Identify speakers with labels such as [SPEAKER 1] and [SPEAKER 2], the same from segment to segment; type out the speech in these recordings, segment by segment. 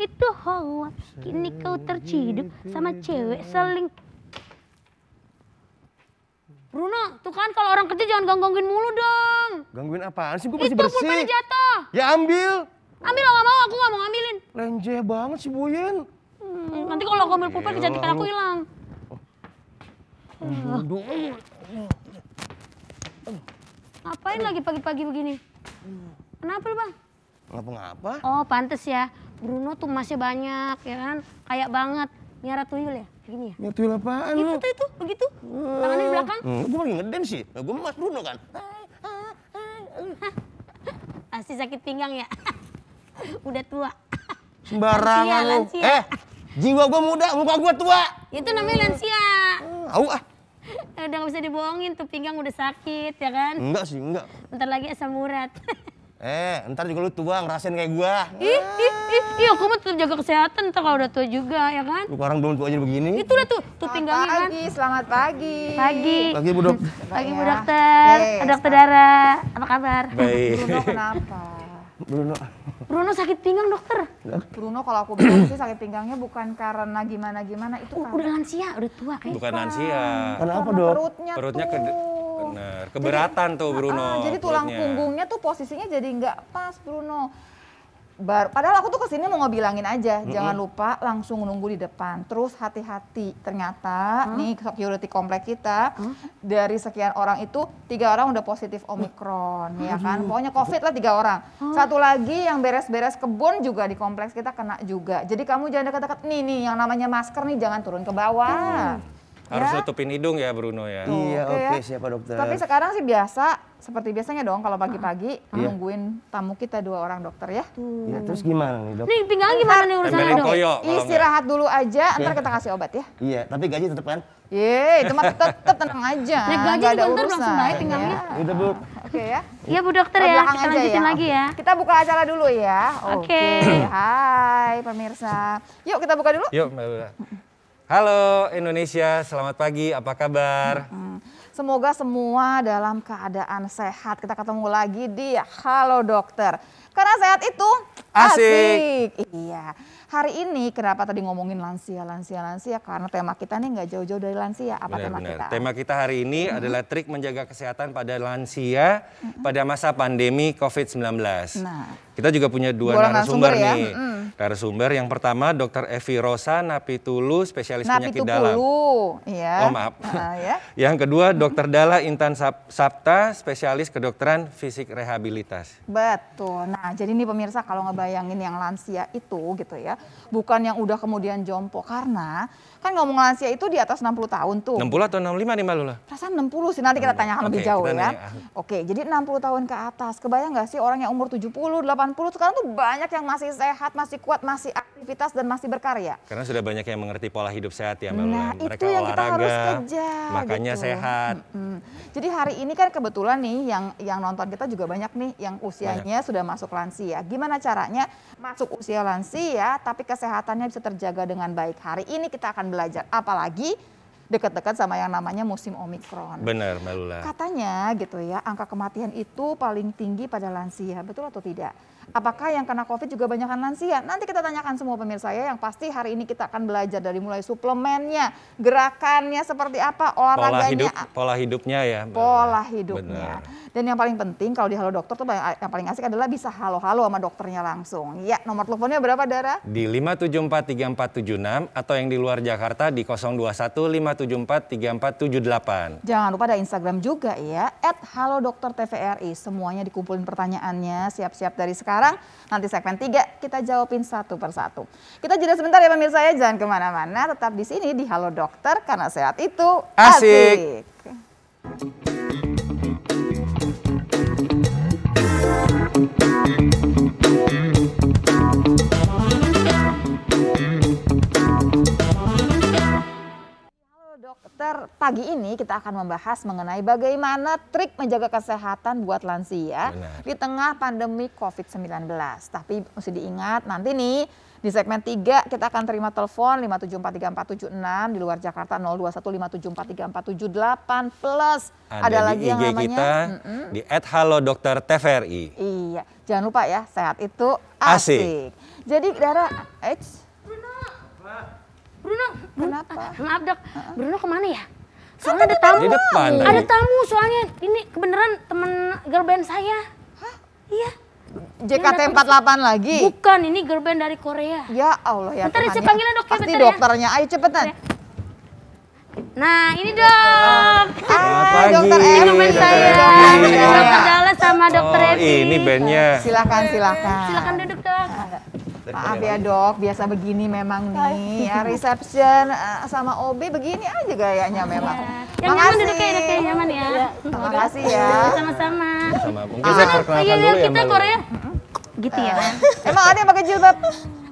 [SPEAKER 1] itu Hawa. Kini kau terciduk sama cewek seling. Bruno, tuh kan kalau orang kerja jangan gangguin mulu dong.
[SPEAKER 2] Gangguin apaan sih? Gue masih
[SPEAKER 1] Itu
[SPEAKER 2] bersih.
[SPEAKER 1] pulpen jatuh.
[SPEAKER 2] Ya ambil.
[SPEAKER 1] Ambil lo gak mau, aku gak mau ngambilin.
[SPEAKER 2] Lenjeh banget sih Boyen.
[SPEAKER 1] Nanti kalau aku ambil pulpen kecantikan aku hilang. Ngapain lagi pagi-pagi begini? Kenapa lu Bang?
[SPEAKER 2] Ngapa-ngapa?
[SPEAKER 1] Oh pantes ya, Bruno tuh masih banyak ya kan. Kayak banget, miara tuyul ya, begini ya.
[SPEAKER 2] Ya tuyul apaan lu?
[SPEAKER 1] Itu, begitu. Tangannya di belakang.
[SPEAKER 2] Gue lagi ngedance sih. Nah, gue Mas Bruno kan.
[SPEAKER 1] Pasti sakit pinggang ya. Udah tua.
[SPEAKER 2] Sembarangan lu.
[SPEAKER 1] Lansia.
[SPEAKER 2] Jiwa gue muda, muka gue tua.
[SPEAKER 1] Itu namanya lansia.
[SPEAKER 2] Au ah.
[SPEAKER 1] Udah gak bisa dibohongin tuh, pinggang udah sakit ya kan.
[SPEAKER 2] Enggak sih, enggak.
[SPEAKER 1] Bentar lagi asam urat.
[SPEAKER 2] Ntar juga lu tua ngerasain kayak gue.
[SPEAKER 1] Ih, aku mah tetap jaga kesehatan ntar kalau udah tua juga ya kan.
[SPEAKER 2] Lu orang belum tua aja begini.
[SPEAKER 1] Itu lah tuh pinggangnya kan.
[SPEAKER 3] Selamat pagi.
[SPEAKER 2] Pagi Bu Dok.
[SPEAKER 1] Pagi Bu Dokter, Dokter Dara, apa kabar?
[SPEAKER 2] Baik.
[SPEAKER 3] Bruno kenapa?
[SPEAKER 1] Bruno sakit pinggang dokter.
[SPEAKER 3] Bruno kalau aku bilang sih sakit pinggangnya bukan karena gimana-gimana itu kan.
[SPEAKER 1] Udah lansia, udah tua kayaknya.
[SPEAKER 4] Bukan lansia.
[SPEAKER 2] Kenapa
[SPEAKER 3] Karena
[SPEAKER 2] Dok?
[SPEAKER 3] perutnya tuh.
[SPEAKER 4] Bener, keberatan tuh Bruno.
[SPEAKER 3] Jadi tulang punggungnya tuh posisinya jadi nggak pas Bruno. Padahal aku tuh kesini mau ngebilangin aja, jangan lupa langsung nunggu di depan. Terus hati-hati, ternyata nih security komplek kita dari sekian orang itu 3 orang udah positif Omikron, ya kan? Pokoknya COVID lah 3 orang. Satu lagi yang beres-beres kebun juga di kompleks kita kena juga. Jadi kamu jangan dekat-dekat nih yang namanya masker nih jangan turun ke bawah.
[SPEAKER 4] Harus nutupin hidung ya Bruno ya.
[SPEAKER 2] Iya oke
[SPEAKER 3] ya.
[SPEAKER 2] siapa dokter.
[SPEAKER 3] Tapi sekarang sih seperti biasanya dong kalau pagi-pagi nungguin tamu kita 2 orang dokter ya.
[SPEAKER 2] Ya, terus gimana nih Dok?
[SPEAKER 1] Nih pinggangnya gimana nih urusannya
[SPEAKER 4] Tempelin
[SPEAKER 1] dok?
[SPEAKER 4] koyo kalau
[SPEAKER 3] Istirahat dulu aja, ntar kita kasih obat ya.
[SPEAKER 2] Iya, tapi gaji tetep kan?
[SPEAKER 3] Itu mah tetap tenang aja.
[SPEAKER 1] Naik gaji
[SPEAKER 3] nggak ada
[SPEAKER 1] juga ntar
[SPEAKER 3] urusan.
[SPEAKER 1] langsung baik pinggangnya.
[SPEAKER 2] Udah Bu.
[SPEAKER 3] Oke ya.
[SPEAKER 1] Iya Bu Dokter
[SPEAKER 3] Ke
[SPEAKER 1] ya,
[SPEAKER 3] belakang
[SPEAKER 1] kita
[SPEAKER 3] aja
[SPEAKER 1] lanjutin lagi ya.
[SPEAKER 3] Kita buka acara dulu ya.
[SPEAKER 1] Oke.
[SPEAKER 3] Hai pemirsa. Yuk kita buka dulu.
[SPEAKER 4] Yuk Mbak Lula. Halo Indonesia, selamat pagi, apa kabar?
[SPEAKER 3] Semoga semua dalam keadaan sehat. Kita ketemu lagi di Halo Dokter. Karena sehat itu
[SPEAKER 4] Asik.
[SPEAKER 3] Iya. Hari ini kenapa tadi ngomongin lansia? Karena tema kita nih nggak jauh-jauh dari lansia. Apa tema kita?
[SPEAKER 4] Tema kita hari ini adalah trik menjaga kesehatan pada lansia pada masa pandemi COVID-19.
[SPEAKER 3] Nah,
[SPEAKER 4] Kita juga punya 2 narasumber
[SPEAKER 3] ya.
[SPEAKER 4] nih. Narasumber yang pertama Dr. Evi Rosa Napitulu, spesialis penyakit dalam.
[SPEAKER 3] ya.
[SPEAKER 4] Oh maaf.
[SPEAKER 3] Ya.
[SPEAKER 4] Yang kedua Dr. Dalla Intan Sapta, spesialis kedokteran fisik rehabilitas.
[SPEAKER 3] Betul. Nah, jadi nih pemirsa kalau ngebayangin yang lansia itu gitu ya, bukan yang udah kemudian jompo karena kan ngomong lansia itu di atas 60 tahun tuh.
[SPEAKER 4] 60 atau 65 nih Mbak Lula?
[SPEAKER 3] Perasaan 60 sih, nanti kita tanyakan lebih
[SPEAKER 4] Oke,
[SPEAKER 3] jauh
[SPEAKER 4] kita
[SPEAKER 3] ya.
[SPEAKER 4] nanya.
[SPEAKER 3] Oke, jadi 60 tahun ke atas. Kebayang nggak sih orang yang umur 70, 80 sekarang tuh banyak yang masih sehat, masih kuat, masih aktivitas dan masih berkarya.
[SPEAKER 4] Karena sudah banyak yang mengerti pola hidup sehat ya Mbak Lula.
[SPEAKER 3] Nah,
[SPEAKER 4] Mereka
[SPEAKER 3] itu yang kita harus
[SPEAKER 4] olahraga,
[SPEAKER 3] kejar.
[SPEAKER 4] makanya
[SPEAKER 3] gitu.
[SPEAKER 4] sehat.
[SPEAKER 3] Jadi hari ini kan kebetulan nih yang nonton kita juga banyak nih yang usianya sudah masuk lansia. Gimana caranya masuk usia lansia tapi kesehatannya bisa terjaga dengan baik. Hari ini kita akan belajar, apalagi dekat-dekat sama yang namanya musim Omikron.
[SPEAKER 4] Benar Mbak Lula.
[SPEAKER 3] Katanya gitu ya, angka kematian itu paling tinggi pada lansia, betul atau tidak? Apakah yang kena COVID juga banyakan lansia? Nanti kita tanyakan semua pemirsa ya, yang pasti hari ini kita akan belajar dari mulai suplemennya, gerakannya seperti apa, olahraganya.
[SPEAKER 4] Pola hidupnya ya.
[SPEAKER 3] Pola hidupnya.
[SPEAKER 4] Benar.
[SPEAKER 3] Dan yang paling penting kalau di Halo Dokter tuh yang paling asik adalah bisa halo-halo sama dokternya langsung. Ya, nomor teleponnya berapa Dara?
[SPEAKER 4] Di 5743476 atau yang di luar Jakarta di 021-574-3478.
[SPEAKER 3] Jangan lupa ada Instagram juga ya, @halodoktertvri. Semuanya dikumpulin pertanyaannya, siap-siap dari sekarang. Nanti segmen 3 kita jawabin satu persatu. Kita jeda sebentar ya pemirsa ya, jangan kemana-mana, tetap di sini di Halo Dokter karena sehat itu
[SPEAKER 4] Asik.
[SPEAKER 3] Dokter, pagi ini kita akan membahas mengenai bagaimana trik menjaga kesehatan buat lansia di tengah pandemi COVID-19. Tapi mesti diingat nanti nih Di segmen 3 kita akan terima telepon 5743476, di luar Jakarta 0215743478 plus.
[SPEAKER 4] Ada
[SPEAKER 3] lagi
[SPEAKER 4] di
[SPEAKER 3] yang
[SPEAKER 4] IG
[SPEAKER 3] namanya
[SPEAKER 4] kita di @halodoktertvri.
[SPEAKER 3] Iya, jangan lupa ya, sehat itu
[SPEAKER 4] Asik.
[SPEAKER 3] asik. Jadi Dara,
[SPEAKER 1] Bruno,
[SPEAKER 3] kenapa?
[SPEAKER 1] maaf dok, Bruno kemana ya? Soalnya ada tamu.
[SPEAKER 4] Di depan tadi.
[SPEAKER 1] Ada tamu soalnya. Ini kebenaran temen girl band saya. Hah? Iya.
[SPEAKER 3] JKT48 lagi?
[SPEAKER 1] Bukan, ini girl band dari Korea.
[SPEAKER 3] Ya Allah ya
[SPEAKER 1] Bentar,
[SPEAKER 3] Tuhan
[SPEAKER 1] saya
[SPEAKER 3] ya.
[SPEAKER 1] panggilin dok ya,
[SPEAKER 3] Pasti
[SPEAKER 1] bentar ya.
[SPEAKER 3] dokternya, ayo cepetan.
[SPEAKER 1] Nah, ini dok.
[SPEAKER 4] Selamat
[SPEAKER 3] Ah,
[SPEAKER 4] pagi,
[SPEAKER 3] dokter
[SPEAKER 1] Ini
[SPEAKER 3] Evi.
[SPEAKER 1] teman saya.
[SPEAKER 3] Dokter
[SPEAKER 1] Dokter Dallas sama dokter
[SPEAKER 4] Oh,
[SPEAKER 1] Evi.
[SPEAKER 4] ini bandnya.
[SPEAKER 3] Silakan.
[SPEAKER 1] Silakan duduk dok.
[SPEAKER 3] Maaf ya dok, biasa begini memang nih ya, reception sama OB begini aja gayanya memang.
[SPEAKER 1] Yang nyaman duduk ya dok, yang nyaman ya.
[SPEAKER 3] Terima kasih ya.
[SPEAKER 1] Sama-sama.
[SPEAKER 4] Sama mungkin saya perkenalkan
[SPEAKER 1] Iya,
[SPEAKER 4] dulu ya
[SPEAKER 1] kita
[SPEAKER 4] Mbak.
[SPEAKER 1] Korea. Gitu ya.
[SPEAKER 3] Emang ada yang pakai jilbab?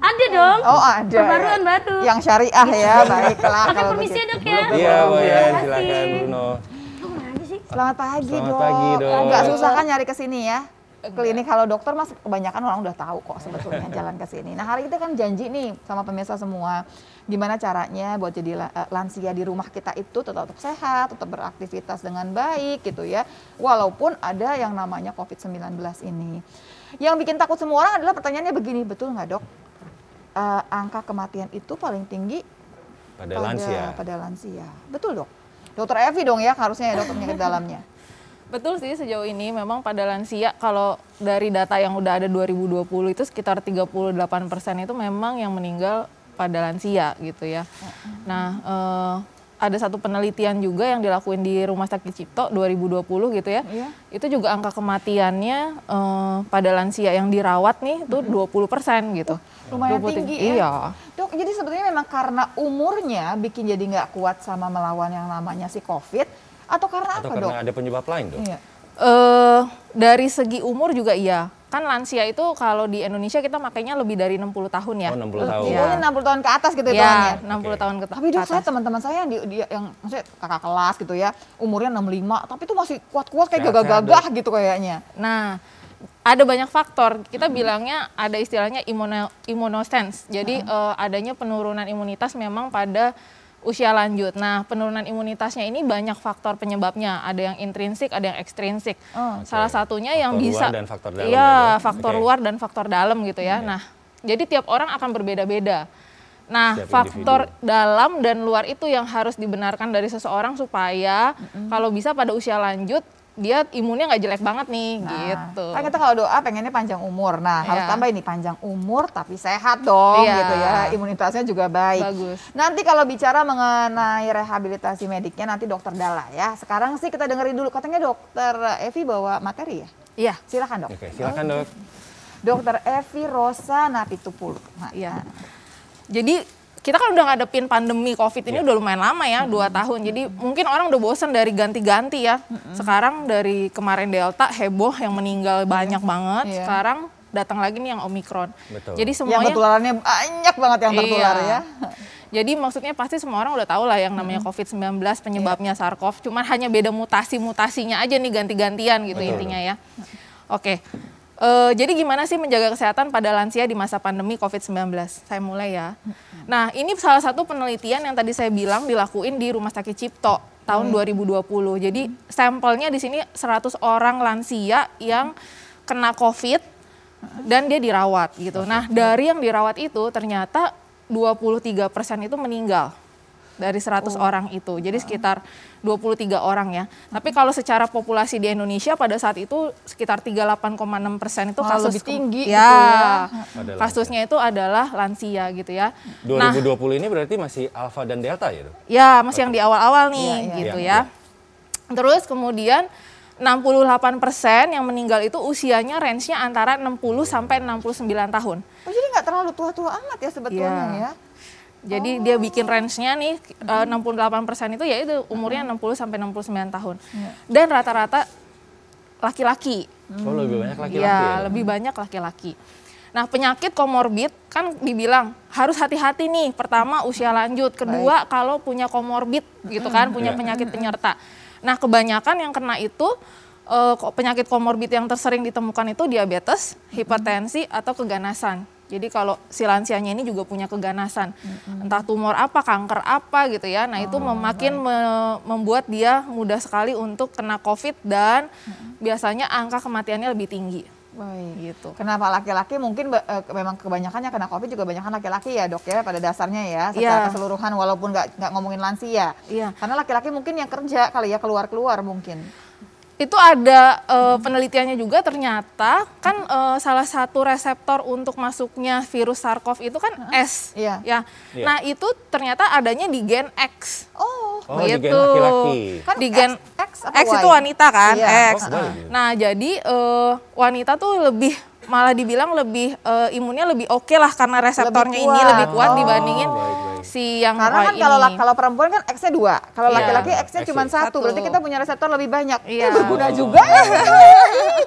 [SPEAKER 1] Ada dong.
[SPEAKER 3] Oh ada.
[SPEAKER 1] Perbaruan baru.
[SPEAKER 3] Yang syariah ya, baiklah
[SPEAKER 1] Oke,
[SPEAKER 3] kalau
[SPEAKER 1] permisi ya
[SPEAKER 3] begitu.
[SPEAKER 1] dok ya.
[SPEAKER 4] Iya, Bu ya,
[SPEAKER 1] Terima
[SPEAKER 4] silakan
[SPEAKER 1] kasih.
[SPEAKER 4] Bruno.
[SPEAKER 1] Lu kemana sih?
[SPEAKER 3] Selamat pagi
[SPEAKER 4] Selamat
[SPEAKER 3] dok.
[SPEAKER 4] pagi, Dok.
[SPEAKER 3] Nggak susah kan nyari ke sini ya? Klinik Halo Dokter mas kebanyakan orang udah tahu kok sebetulnya jalan ke sini. Nah hari kita kan janji nih sama pemirsa semua, gimana caranya buat jadi lansia di rumah kita itu tetap sehat, tetap beraktivitas dengan baik gitu ya. Walaupun ada yang namanya COVID-19 ini. Yang bikin takut semua orang adalah pertanyaannya begini, betul nggak dok? Angka kematian itu paling tinggi
[SPEAKER 4] Pada lansia.
[SPEAKER 3] pada lansia. Betul dok? Dokter Evi dong ya harusnya ya dokter penyakit dalamnya.
[SPEAKER 5] Betul sih, sejauh ini memang pada lansia kalau dari data yang udah ada 2020 itu sekitar 38% itu memang yang meninggal pada lansia gitu ya. Nah ada satu penelitian juga yang dilakuin di Rumah Sakit Cipto 2020 gitu ya.
[SPEAKER 3] Iya.
[SPEAKER 5] Itu juga angka kematiannya pada lansia yang dirawat nih itu 20% gitu.
[SPEAKER 3] Lumayan
[SPEAKER 5] 23.
[SPEAKER 3] tinggi ya.
[SPEAKER 5] Iya.
[SPEAKER 3] Dok, jadi sebetulnya memang karena umurnya bikin jadi nggak kuat sama melawan yang namanya si COVID, atau karena
[SPEAKER 4] Atau
[SPEAKER 3] apa
[SPEAKER 4] karena
[SPEAKER 3] dok?
[SPEAKER 4] ada penyebab lain dok?
[SPEAKER 3] Iya.
[SPEAKER 5] Dari segi umur juga iya. Kan lansia itu kalau di Indonesia kita makanya lebih dari 60 tahun ya.
[SPEAKER 4] Oh 60 tahun.
[SPEAKER 5] Iya.
[SPEAKER 3] Umurnya 60 tahun ke atas gitu hitungannya.
[SPEAKER 5] Ya, 60
[SPEAKER 4] Oke.
[SPEAKER 5] tahun ke
[SPEAKER 3] Tapi dok,
[SPEAKER 5] atas.
[SPEAKER 3] saya teman-teman saya yang maksudnya kakak kelas gitu ya, umurnya 65, tapi itu masih kuat-kuat kayak
[SPEAKER 4] Sehat-sehat,
[SPEAKER 3] gagah-gagah gitu kayaknya.
[SPEAKER 5] Nah, ada banyak faktor. Kita bilangnya ada istilahnya immunosense. Jadi adanya penurunan imunitas memang pada usia lanjut. Nah, penurunan imunitasnya ini banyak faktor penyebabnya. Ada yang intrinsik, ada yang ekstrinsik.
[SPEAKER 3] Oh,
[SPEAKER 5] Salah satunya yang
[SPEAKER 4] Faktor
[SPEAKER 5] bisa
[SPEAKER 4] luar dan faktor dalam ya,
[SPEAKER 5] Iya,
[SPEAKER 4] Dok?
[SPEAKER 5] faktor
[SPEAKER 4] Oke.
[SPEAKER 5] luar dan faktor dalam gitu ya. Nah, jadi tiap orang akan berbeda-beda. Nah,
[SPEAKER 4] Setiap
[SPEAKER 5] faktor dalam dan luar itu yang harus dibenarkan dari seseorang supaya kalau bisa pada usia lanjut dia imunnya nggak jelek banget nih gitu.
[SPEAKER 3] Kan kita kalau doa pengennya panjang umur. Nah, harus
[SPEAKER 5] Iya.
[SPEAKER 3] tambah ini panjang umur tapi sehat dong
[SPEAKER 5] Iya.
[SPEAKER 3] gitu ya. Imunitasnya juga baik.
[SPEAKER 5] Bagus.
[SPEAKER 3] Nanti kalau bicara mengenai rehabilitasi mediknya nanti dokter Dala ya. Sekarang sih kita dengerin dulu katanya dokter Evi bawa materi ya.
[SPEAKER 5] Iya.
[SPEAKER 3] Silakan dok.
[SPEAKER 4] Oke, silakan dok.
[SPEAKER 3] Dokter Evi Rosa Napitupulu. Nah,
[SPEAKER 5] Iya. Jadi kita kan udah ngadepin pandemi COVID ini udah lumayan lama ya, 2 tahun. Jadi mungkin orang udah bosan dari ganti-ganti ya. Sekarang dari kemarin Delta heboh yang meninggal banyak banget.
[SPEAKER 3] Iya.
[SPEAKER 5] Sekarang datang lagi nih yang Omikron.
[SPEAKER 4] Betul.
[SPEAKER 5] Jadi
[SPEAKER 3] yang
[SPEAKER 5] semuanya
[SPEAKER 3] ketularannya banyak banget yang tertular
[SPEAKER 5] Iya.
[SPEAKER 3] ya.
[SPEAKER 5] Jadi maksudnya pasti semua orang udah tahu lah yang namanya COVID-19 penyebabnya SARS-CoV. Cuman hanya beda mutasi-mutasinya aja nih ganti-gantian gitu
[SPEAKER 4] Betul.
[SPEAKER 5] intinya ya. Oke. Jadi gimana sih menjaga kesehatan pada lansia di masa pandemi COVID-19? Saya mulai ya. Nah ini salah satu penelitian yang tadi saya bilang dilakuin di Rumah Sakit Cipto tahun 2020. Jadi sampelnya di sini 100 orang lansia yang kena COVID dan dia dirawat gitu. Nah dari yang dirawat itu ternyata 23% itu meninggal dari 100 orang itu. Jadi sekitar 23 orang ya. Tapi kalau secara populasi di Indonesia pada saat itu sekitar 38,6% itu
[SPEAKER 3] Wah,
[SPEAKER 5] kasus
[SPEAKER 3] lebih tinggi
[SPEAKER 5] ya,
[SPEAKER 3] gitu ya.
[SPEAKER 4] Pada
[SPEAKER 5] kasusnya itu adalah lansia gitu ya.
[SPEAKER 4] 2020 ini berarti masih alfa dan delta ya dok?
[SPEAKER 5] Ya, masih yang di awal-awal nih
[SPEAKER 3] Iya, iya.
[SPEAKER 5] gitu
[SPEAKER 4] Iya,
[SPEAKER 5] ya. Terus kemudian 68% yang meninggal itu usianya range-nya antara 60 sampai 69 tahun.
[SPEAKER 3] Oh, jadi nggak terlalu tua-tua amat ya sebetulnya
[SPEAKER 5] Iya.
[SPEAKER 3] ya.
[SPEAKER 5] Jadi dia bikin range-nya nih 68% itu ya itu umurnya 60 sampai 69 tahun. Dan rata-rata laki-laki.
[SPEAKER 4] Oh lebih banyak laki-laki
[SPEAKER 5] Ya,
[SPEAKER 4] ya?
[SPEAKER 5] lebih banyak laki-laki. Nah, penyakit komorbid kan dibilang harus hati-hati nih. Pertama usia lanjut, kedua kalau punya komorbid gitu kan, punya
[SPEAKER 4] Iya.
[SPEAKER 5] penyakit penyerta. Nah, kebanyakan yang kena itu penyakit komorbid yang tersering ditemukan itu diabetes, hipertensi atau keganasan. Jadi kalau si lansianya ini juga punya keganasan, entah tumor apa, kanker apa gitu ya. Nah itu makin membuat dia mudah sekali untuk kena COVID dan biasanya angka kematiannya lebih tinggi.
[SPEAKER 3] Baik.
[SPEAKER 5] Gitu.
[SPEAKER 3] Kenapa laki-laki mungkin memang kebanyakannya kena COVID juga banyakan laki-laki ya dok ya pada dasarnya ya secara keseluruhan walaupun nggak ngomongin lansia.
[SPEAKER 5] Iya.
[SPEAKER 3] Karena laki-laki mungkin yang kerja kali ya keluar-keluar mungkin.
[SPEAKER 5] Itu ada penelitiannya juga ternyata kan salah satu reseptor untuk masuknya virus SARS-CoV itu kan S.
[SPEAKER 3] Iya.
[SPEAKER 5] Ya. Nah itu ternyata adanya di gen X.
[SPEAKER 4] Oh, di gen
[SPEAKER 5] gitu.
[SPEAKER 4] laki-laki.
[SPEAKER 3] Kan
[SPEAKER 5] Di gen
[SPEAKER 3] X apa
[SPEAKER 5] X
[SPEAKER 3] Y?
[SPEAKER 5] itu wanita kan,
[SPEAKER 3] Iya.
[SPEAKER 5] X.
[SPEAKER 4] Oh, boleh.
[SPEAKER 5] Nah jadi wanita tuh lebih malah dibilang lebih imunnya lebih oke lah karena reseptornya
[SPEAKER 3] Lebih
[SPEAKER 5] ini
[SPEAKER 3] kuat.
[SPEAKER 5] lebih kuat
[SPEAKER 3] Oh.
[SPEAKER 5] dibandingin
[SPEAKER 4] Baik.
[SPEAKER 5] si yang
[SPEAKER 3] Karena kan
[SPEAKER 5] ini.
[SPEAKER 3] kalau perempuan kan X-nya 2, kalau
[SPEAKER 5] Iya.
[SPEAKER 3] laki-laki X-nya cuma
[SPEAKER 4] X-nya
[SPEAKER 3] 1, berarti kita punya reseptor lebih banyak.
[SPEAKER 5] Iya.
[SPEAKER 3] Berguna juga.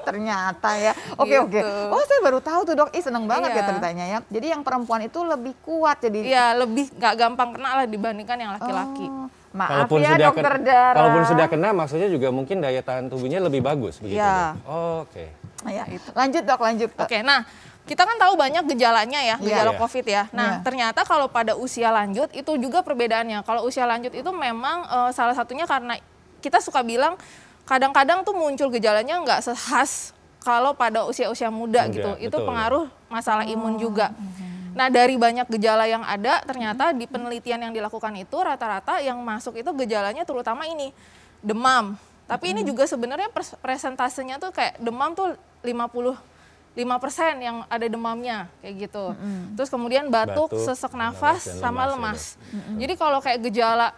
[SPEAKER 3] Ternyata ya. Oke.
[SPEAKER 5] Gitu.
[SPEAKER 3] Oh saya baru tahu tuh dok, seneng banget ya
[SPEAKER 5] Iya.
[SPEAKER 3] ceritanya ya. Jadi yang perempuan itu lebih kuat jadi.
[SPEAKER 5] Iya lebih nggak gampang kena lah dibandingkan yang laki-laki.
[SPEAKER 3] Oh, maaf ya
[SPEAKER 4] sudah
[SPEAKER 3] dokter Dara.
[SPEAKER 4] kalaupun sudah kena, maksudnya juga mungkin daya tahan tubuhnya lebih bagus begitu.
[SPEAKER 5] Iya.
[SPEAKER 4] Dok? Oh, oke.
[SPEAKER 3] Ya. Lanjut dok, lanjut.
[SPEAKER 5] Oke, nah kita kan tahu banyak gejalanya ya, gejala
[SPEAKER 4] Iya.
[SPEAKER 5] COVID ya. Nah,
[SPEAKER 3] Iya.
[SPEAKER 5] ternyata kalau pada usia lanjut itu juga perbedaannya. Kalau usia lanjut itu memang salah satunya karena kita suka bilang kadang-kadang tuh muncul gejalanya nggak sehas kalau pada usia-usia muda gitu. Itu
[SPEAKER 4] betul.
[SPEAKER 5] pengaruh masalah imun juga. Nah, dari banyak gejala yang ada, ternyata di penelitian yang dilakukan itu rata-rata yang masuk itu gejalanya terutama ini demam. Tapi ini juga sebenarnya presentasenya tuh kayak demam tuh 55% yang ada demamnya kayak gitu. Terus kemudian batuk,
[SPEAKER 4] Batuk,
[SPEAKER 5] sesak
[SPEAKER 4] lemas,
[SPEAKER 5] nafas,
[SPEAKER 4] dan
[SPEAKER 5] sama
[SPEAKER 4] lemas
[SPEAKER 5] lemas. Jadi kalau kayak gejala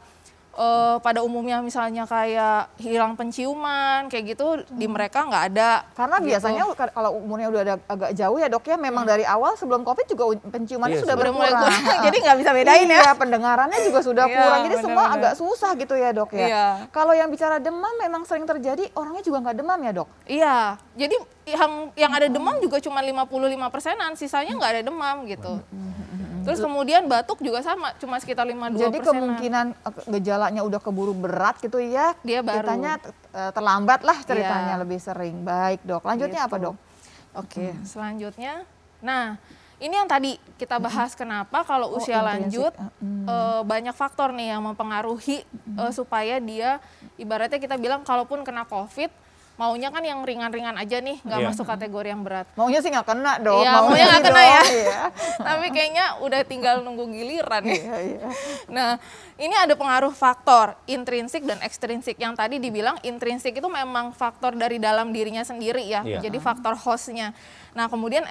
[SPEAKER 5] pada umumnya misalnya kayak hilang penciuman kayak gitu di mereka nggak ada.
[SPEAKER 3] Karena
[SPEAKER 5] gitu.
[SPEAKER 3] biasanya kalau umurnya udah agak jauh ya dok ya, memang dari awal sebelum COVID juga penciumannya
[SPEAKER 4] Iya,
[SPEAKER 3] sudah
[SPEAKER 5] udah mulai
[SPEAKER 3] berkurang.
[SPEAKER 5] kurang. Jadi nggak bisa bedain ya.
[SPEAKER 3] Iya, pendengarannya juga sudah
[SPEAKER 5] Iya,
[SPEAKER 3] kurang. Jadi semua
[SPEAKER 5] benar-benar.
[SPEAKER 3] agak susah gitu ya dok ya.
[SPEAKER 5] Iya.
[SPEAKER 3] Kalau yang bicara demam memang sering terjadi, orangnya juga nggak demam ya dok?
[SPEAKER 5] Iya, jadi yang ada demam juga cuma 55%-an, sisanya nggak ada demam gitu. Terus kemudian batuk juga sama, cuma sekitar 52%.
[SPEAKER 3] Jadi kemungkinan gejalanya udah keburu berat gitu ya,
[SPEAKER 5] Dia baru.
[SPEAKER 3] kitanya terlambat lah ceritanya
[SPEAKER 5] Iya.
[SPEAKER 3] lebih sering. Baik dok, lanjutnya
[SPEAKER 5] Gitu.
[SPEAKER 3] apa dok?
[SPEAKER 5] Oke, selanjutnya, nah ini yang tadi kita bahas kenapa kalau usia
[SPEAKER 3] intrinsik.
[SPEAKER 5] lanjut banyak faktor nih yang mempengaruhi supaya dia ibaratnya kita bilang kalaupun kena COVID, maunya kan yang ringan-ringan aja nih, nggak
[SPEAKER 4] Iya.
[SPEAKER 5] masuk kategori yang berat.
[SPEAKER 3] Maunya sih nggak kena dok.
[SPEAKER 5] Iya, maunya nggak
[SPEAKER 3] sih,
[SPEAKER 5] kena
[SPEAKER 3] dok.
[SPEAKER 5] ya.
[SPEAKER 3] Iya.
[SPEAKER 5] Tapi kayaknya udah tinggal nunggu giliran ya.
[SPEAKER 3] Iya.
[SPEAKER 5] Nah, ini ada pengaruh faktor intrinsik dan ekstrinsik. Yang tadi dibilang intrinsik itu memang faktor dari dalam dirinya sendiri ya.
[SPEAKER 4] Iya.
[SPEAKER 5] Jadi faktor hostnya. Nah, kemudian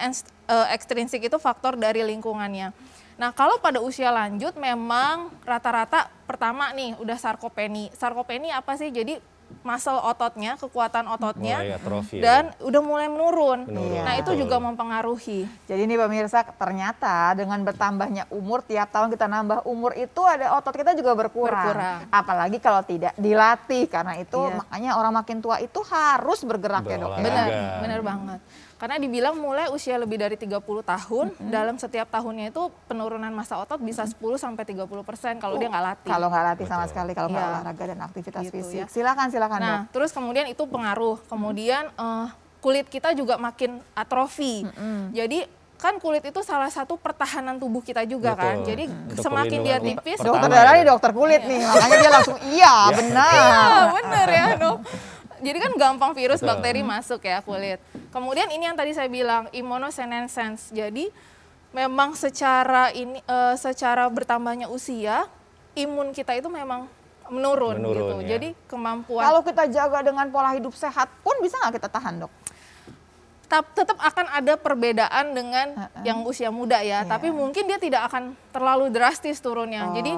[SPEAKER 5] ekstrinsik itu faktor dari lingkungannya. Nah, kalau pada usia lanjut memang rata-rata pertama nih udah sarkopeni. Sarkopeni apa sih? Jadi muscle ototnya, kekuatan ototnya,
[SPEAKER 4] Mulai atrofi ya,
[SPEAKER 5] dan udah mulai menurun.
[SPEAKER 4] Menurun,
[SPEAKER 5] Nah, itu
[SPEAKER 4] betul.
[SPEAKER 5] juga mempengaruhi.
[SPEAKER 3] Jadi ini pemirsa, ternyata dengan bertambahnya umur, tiap tahun kita nambah umur itu ada otot kita juga berkurang.
[SPEAKER 5] Berkurang.
[SPEAKER 3] Apalagi kalau tidak dilatih, karena itu
[SPEAKER 5] Iya.
[SPEAKER 3] makanya orang makin tua itu harus bergerak ya dok. ya.
[SPEAKER 4] Berolahraga.
[SPEAKER 5] Benar, benar banget. Karena dibilang mulai usia lebih dari 30 tahun, dalam setiap tahunnya itu penurunan massa otot bisa 10-30% kalau dia nggak latih.
[SPEAKER 3] Kalau nggak latih sama
[SPEAKER 4] Betul.
[SPEAKER 3] sekali, kalau nggak
[SPEAKER 5] Iya.
[SPEAKER 3] olahraga dan aktivitas
[SPEAKER 5] Gitu
[SPEAKER 3] fisik.
[SPEAKER 5] ya.
[SPEAKER 3] Silakan dok.
[SPEAKER 5] Nah, terus kemudian itu pengaruh. Kemudian kulit kita juga makin atrofi. Jadi kan kulit itu salah satu pertahanan tubuh kita juga kan.
[SPEAKER 4] Betul.
[SPEAKER 5] Jadi
[SPEAKER 4] Untuk
[SPEAKER 5] semakin dia
[SPEAKER 4] perlindungan
[SPEAKER 5] tipis,
[SPEAKER 4] pertama
[SPEAKER 3] Dokter
[SPEAKER 4] ya.
[SPEAKER 3] Dara nih dokter kulit nih, makanya dia langsung iya benar.
[SPEAKER 5] ah, bener ya dok. Jadi kan gampang virus,
[SPEAKER 4] Betul.
[SPEAKER 5] bakteri masuk ya kulit. Kemudian ini yang tadi saya bilang immunosenescence. Jadi memang secara bertambahnya usia, imun kita itu memang menurun
[SPEAKER 4] Menurun,
[SPEAKER 5] gitu.
[SPEAKER 4] ya.
[SPEAKER 5] Jadi kemampuan
[SPEAKER 3] Kalau kita jaga dengan pola hidup sehat pun bisa nggak kita tahan dok?
[SPEAKER 5] tetap akan ada perbedaan dengan yang usia muda ya.
[SPEAKER 3] Iya.
[SPEAKER 5] Tapi mungkin dia tidak akan terlalu drastis turunnya. Jadi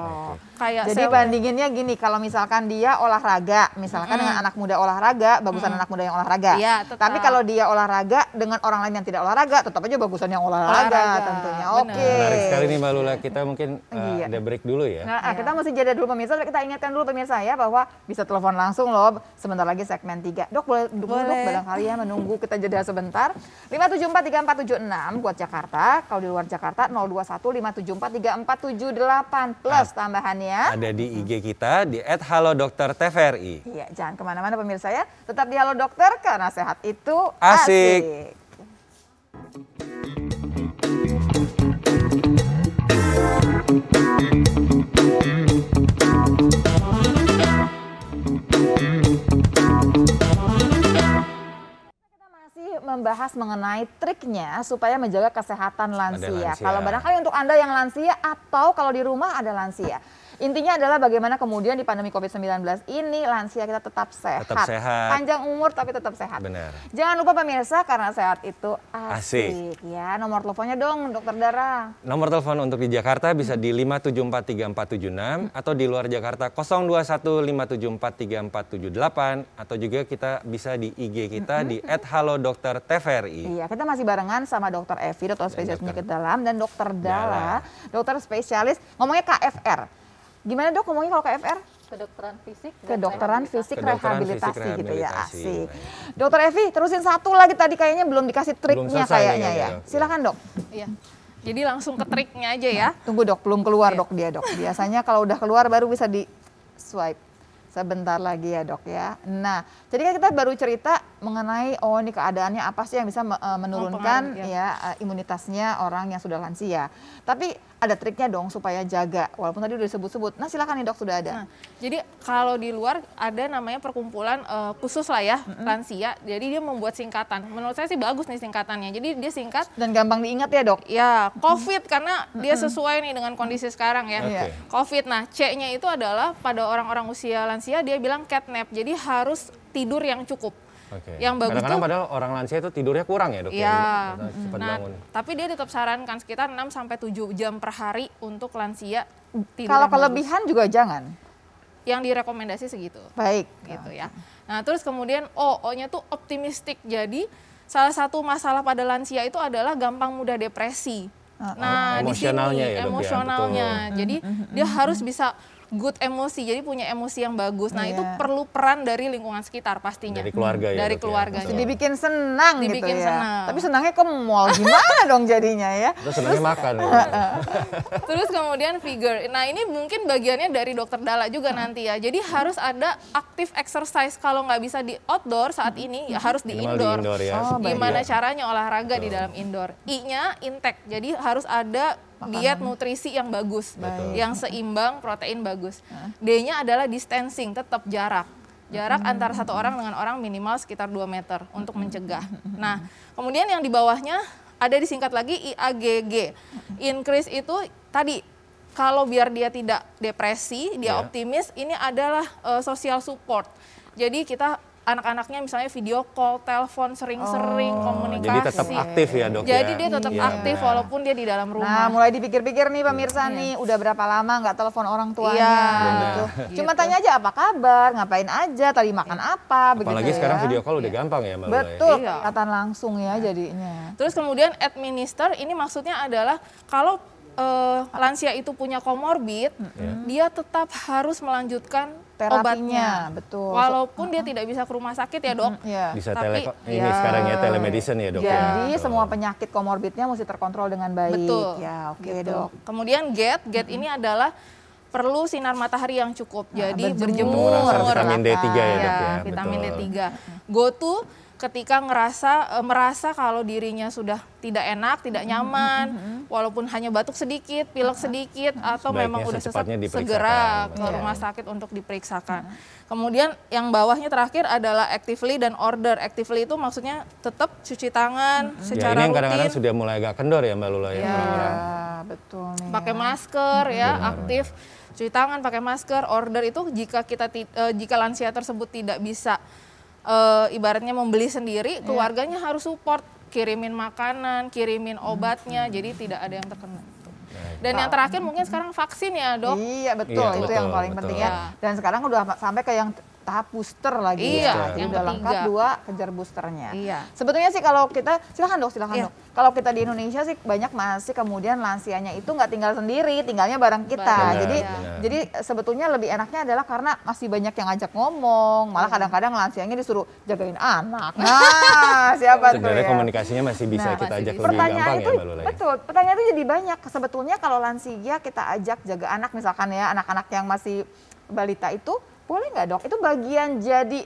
[SPEAKER 5] kayak
[SPEAKER 3] Jadi bandinginnya gini, kalau misalkan dia olahraga, misalkan dengan anak muda olahraga, bagusan anak muda yang olahraga.
[SPEAKER 5] Iya, tetap.
[SPEAKER 3] Tapi kalau dia olahraga dengan orang lain yang tidak olahraga, tetap aja bagusan yang olahraga,
[SPEAKER 5] Olahraga,
[SPEAKER 3] tentunya.
[SPEAKER 5] benar.
[SPEAKER 3] Oke.
[SPEAKER 4] Menarik sekali nih Mbak Lula, kita mungkin
[SPEAKER 3] Iya.
[SPEAKER 4] ada break dulu ya.
[SPEAKER 3] Nah, kita mesti jeda dulu pemirsa, kita ingatkan dulu pemirsa ya bahwa bisa telepon langsung loh sebentar lagi segmen 3. Dok boleh duduk barangkali ya menunggu kita jeda sebentar. 5743476 buat Jakarta, kalau di luar Jakarta 021 5743478 plus tambahannya.
[SPEAKER 4] Ada di IG kita di @halodoktertvri.
[SPEAKER 3] Iya, jangan kemana-mana pemirsa ya. Tetap di Halo Dokter karena sehat itu
[SPEAKER 4] Asik.
[SPEAKER 3] asik. Membahas mengenai triknya supaya menjaga kesehatan lansia.
[SPEAKER 4] lansia.
[SPEAKER 3] Kalau barangkali untuk Anda yang lansia atau kalau di rumah ada lansia. Intinya adalah bagaimana kemudian di pandemi COVID-19 ini lansia kita tetap sehat.
[SPEAKER 4] Tetap sehat.
[SPEAKER 3] Panjang umur tapi tetap sehat.
[SPEAKER 4] Benar.
[SPEAKER 3] Jangan lupa pemirsa karena sehat itu asik.
[SPEAKER 4] Asik.
[SPEAKER 3] Ya, nomor teleponnya dong Dokter Dara.
[SPEAKER 4] Nomor telepon untuk di Jakarta bisa di 5743476 atau di luar Jakarta 02157434478 atau juga kita bisa di IG kita di @halodoktertvri.
[SPEAKER 3] Iya, kita masih barengan sama Dokter Evi, dokter spesialis penyakit dalam, dan Dokter Dala, dokter spesialis ngomongnya KFR. Gimana dok ngomongnya kalau KFR?
[SPEAKER 6] Kedokteran fisik
[SPEAKER 3] Kedokteran fisik
[SPEAKER 4] Kedokteran
[SPEAKER 3] rehabilitasi
[SPEAKER 4] fisik
[SPEAKER 3] gitu ya,
[SPEAKER 4] rehabilitasi.
[SPEAKER 3] asik. Dokter Evi, terusin satu lagi tadi kayaknya belum dikasih triknya
[SPEAKER 4] selesai
[SPEAKER 3] kayaknya
[SPEAKER 4] nih,
[SPEAKER 3] ya.
[SPEAKER 4] dok.
[SPEAKER 3] Silakan dok.
[SPEAKER 5] Iya. Jadi langsung ke triknya aja ya.
[SPEAKER 3] Tunggu dok, belum keluar dok dia dok. Biasanya kalau udah keluar baru bisa di swipe. Sebentar lagi ya dok ya. Nah, jadi kan kita baru cerita mengenai oh ini keadaannya apa sih yang bisa menurunkan
[SPEAKER 5] Mempengaruhi,
[SPEAKER 3] imunitasnya orang yang sudah lansia. Tapi ada triknya dong supaya jaga. Walaupun tadi udah disebut-sebut. Nah silakan nih dok sudah ada.
[SPEAKER 5] Nah, jadi kalau di luar ada namanya perkumpulan khusus lah ya lansia. Jadi dia membuat singkatan. Menurut saya sih bagus nih singkatannya. Jadi dia singkat
[SPEAKER 3] Dan gampang diingat ya dok.
[SPEAKER 5] ya COVID karena dia sesuai nih dengan kondisi sekarang ya.
[SPEAKER 3] Iya.
[SPEAKER 5] COVID. Nah C-nya itu adalah pada orang-orang usia lansia dia bilang cat nap. Jadi harus tidur yang cukup.
[SPEAKER 4] Oke.
[SPEAKER 5] Yang bagus
[SPEAKER 4] Kadang-kadang
[SPEAKER 5] tuh-
[SPEAKER 4] padahal orang lansia itu tidurnya kurang ya dok?
[SPEAKER 5] Iya.
[SPEAKER 4] Karena cepat
[SPEAKER 5] Nah,
[SPEAKER 4] bangun.
[SPEAKER 5] tapi dia tetap sarankan sekitar 6 sampai 7 jam per hari untuk lansia tidur
[SPEAKER 3] Kalau
[SPEAKER 5] yang bagus.
[SPEAKER 3] kelebihan juga jangan.
[SPEAKER 5] Yang direkomendasi segitu.
[SPEAKER 3] Baik.
[SPEAKER 5] Gitu ya. Nah, terus kemudian O-nya tuh optimistik. Jadi salah satu masalah pada lansia itu adalah gampang mudah depresi. Nah, di sini
[SPEAKER 4] Emosionalnya ya, Dok, ya,
[SPEAKER 5] emosionalnya. Jadi dia harus bisa good emosi, jadi punya emosi yang bagus. Nah, itu perlu peran dari lingkungan sekitar pastinya.
[SPEAKER 4] Dari keluarga ya,
[SPEAKER 5] Dari
[SPEAKER 4] Dok, ya?
[SPEAKER 5] keluarga.
[SPEAKER 4] Betul.
[SPEAKER 3] Dibikin senang
[SPEAKER 5] Dibikin
[SPEAKER 3] gitu ya.
[SPEAKER 5] senang.
[SPEAKER 3] Tapi senangnya ke mall. Gimana dong jadinya ya?
[SPEAKER 4] Terus senangnya makan. Ya.
[SPEAKER 5] Terus kemudian figure. Nah, ini mungkin bagiannya dari dokter Dala juga nanti ya. Jadi harus ada active exercise. Kalau nggak bisa di outdoor saat ini, ya harus di
[SPEAKER 4] Minimal
[SPEAKER 5] indoor.
[SPEAKER 4] di indoor ya.
[SPEAKER 3] Oh, baik.
[SPEAKER 5] Gimana
[SPEAKER 4] Iya.
[SPEAKER 5] caranya olahraga di dalam indoor. I-nya intake. Jadi harus ada diet nutrisi yang bagus, yang seimbang, protein bagus. D-nya adalah distancing, tetap jarak. Jarak antara satu orang dengan orang minimal sekitar 2 meter untuk mencegah. Nah, kemudian yang di bawahnya ada disingkat lagi IAGG. Increase itu tadi kalau biar dia tidak depresi, dia
[SPEAKER 4] Ya.
[SPEAKER 5] optimis, ini adalah social support. Jadi kita anak-anaknya misalnya video call, telepon sering-sering, komunikasi.
[SPEAKER 4] Jadi tetap aktif ya dok
[SPEAKER 5] Jadi
[SPEAKER 4] ya?
[SPEAKER 5] dia tetap
[SPEAKER 4] Iya.
[SPEAKER 5] aktif walaupun dia di dalam
[SPEAKER 3] Nah,
[SPEAKER 5] rumah.
[SPEAKER 3] mulai dipikir-pikir nih pemirsa nih, udah berapa lama nggak telepon orang tuanya
[SPEAKER 5] Iya,
[SPEAKER 3] gitu.
[SPEAKER 5] benar.
[SPEAKER 3] Cuma
[SPEAKER 5] Gitu.
[SPEAKER 3] tanya aja apa kabar, ngapain aja, tadi makan apa, begitu
[SPEAKER 4] Apalagi
[SPEAKER 3] ya.
[SPEAKER 4] sekarang video call udah gampang ya Mbak Lula ya?
[SPEAKER 3] Betul,
[SPEAKER 5] Iya.
[SPEAKER 3] kelihatan langsung ya jadinya.
[SPEAKER 5] Terus kemudian administer ini maksudnya adalah kalau lansia itu punya komorbid, dia tetap harus melanjutkan
[SPEAKER 3] Terapinya,
[SPEAKER 5] obatnya.
[SPEAKER 3] betul.
[SPEAKER 5] Walaupun dia tidak bisa ke rumah sakit ya dok.
[SPEAKER 3] Iya.
[SPEAKER 4] Bisa
[SPEAKER 5] Tapi,
[SPEAKER 4] ini
[SPEAKER 5] ya.
[SPEAKER 4] sekarang ya telemedicine ya dok ya?
[SPEAKER 3] Jadi
[SPEAKER 4] Betul.
[SPEAKER 3] semua penyakit komorbidnya mesti terkontrol dengan baik.
[SPEAKER 5] Betul.
[SPEAKER 3] Ya, oke
[SPEAKER 5] Gitu.
[SPEAKER 3] dok.
[SPEAKER 5] Kemudian GET ini adalah perlu sinar matahari yang cukup. Jadi
[SPEAKER 3] berjemur.
[SPEAKER 5] berjemur.
[SPEAKER 4] Untuk merasa vitamin D3 ya dok ya?
[SPEAKER 5] Vitamin
[SPEAKER 4] Betul.
[SPEAKER 5] D3. Go to ketika merasa kalau dirinya sudah tidak enak, tidak nyaman, walaupun hanya batuk sedikit, pilek sedikit, atau
[SPEAKER 4] Sebaiknya
[SPEAKER 5] memang udah sesak,
[SPEAKER 4] secepatnya diperiksakan.
[SPEAKER 5] segera ke
[SPEAKER 3] Iya.
[SPEAKER 5] rumah sakit untuk diperiksakan. Kemudian yang bawahnya terakhir adalah actively dan order. Actively itu maksudnya tetap cuci tangan
[SPEAKER 4] Ya
[SPEAKER 5] secara
[SPEAKER 4] ini yang kadang-kadang
[SPEAKER 5] rutin.
[SPEAKER 4] sudah mulai agak kendor ya Mbak Lula ya?
[SPEAKER 5] Ya.
[SPEAKER 4] orang-orang.
[SPEAKER 3] Betul nih.
[SPEAKER 5] Pakai masker ya, aktif, cuci tangan, pakai masker. Order itu jika lansia tersebut tidak bisa ibaratnya membeli sendiri, keluarganya harus support, kirimin makanan, kirimin obatnya, jadi tidak ada yang terkena. Dan yang terakhir mungkin sekarang vaksin ya dok.
[SPEAKER 3] Iya betul,
[SPEAKER 4] Iya,
[SPEAKER 3] itu
[SPEAKER 4] betul,
[SPEAKER 3] yang paling
[SPEAKER 4] betul.
[SPEAKER 3] penting ya. Dan sekarang udah sampai ke yang tahap booster lagi
[SPEAKER 5] Iya,
[SPEAKER 3] ya. Jadi
[SPEAKER 5] yang
[SPEAKER 3] udah lengkap
[SPEAKER 5] ketiga.
[SPEAKER 3] 2, kejar boosternya.
[SPEAKER 5] Iya.
[SPEAKER 3] Sebetulnya sih kalau kita, silakan dok.
[SPEAKER 5] Iya.
[SPEAKER 3] Kalau kita di Indonesia sih banyak masih kemudian lansianya itu nggak tinggal sendiri, tinggalnya bareng kita.
[SPEAKER 5] Benar,
[SPEAKER 3] jadi
[SPEAKER 4] benar.
[SPEAKER 3] jadi sebetulnya lebih enaknya adalah karena masih banyak yang ngajak ngomong, malah kadang-kadang lansianya disuruh jagain anak. Nah, siapa tuh
[SPEAKER 4] Sebenarnya
[SPEAKER 3] ya?
[SPEAKER 4] komunikasinya masih bisa
[SPEAKER 3] Nah,
[SPEAKER 4] kita
[SPEAKER 5] masih
[SPEAKER 4] ajak
[SPEAKER 5] bisa.
[SPEAKER 4] lebih
[SPEAKER 3] Pertanyaan
[SPEAKER 4] gampang
[SPEAKER 3] itu
[SPEAKER 4] ya Mbak Lula ya?
[SPEAKER 3] betul, pertanyaan itu jadi banyak. Sebetulnya kalau lansia kita ajak jaga anak misalkan ya, anak-anak yang masih balita itu Boleh nggak dok? Itu bagian jadi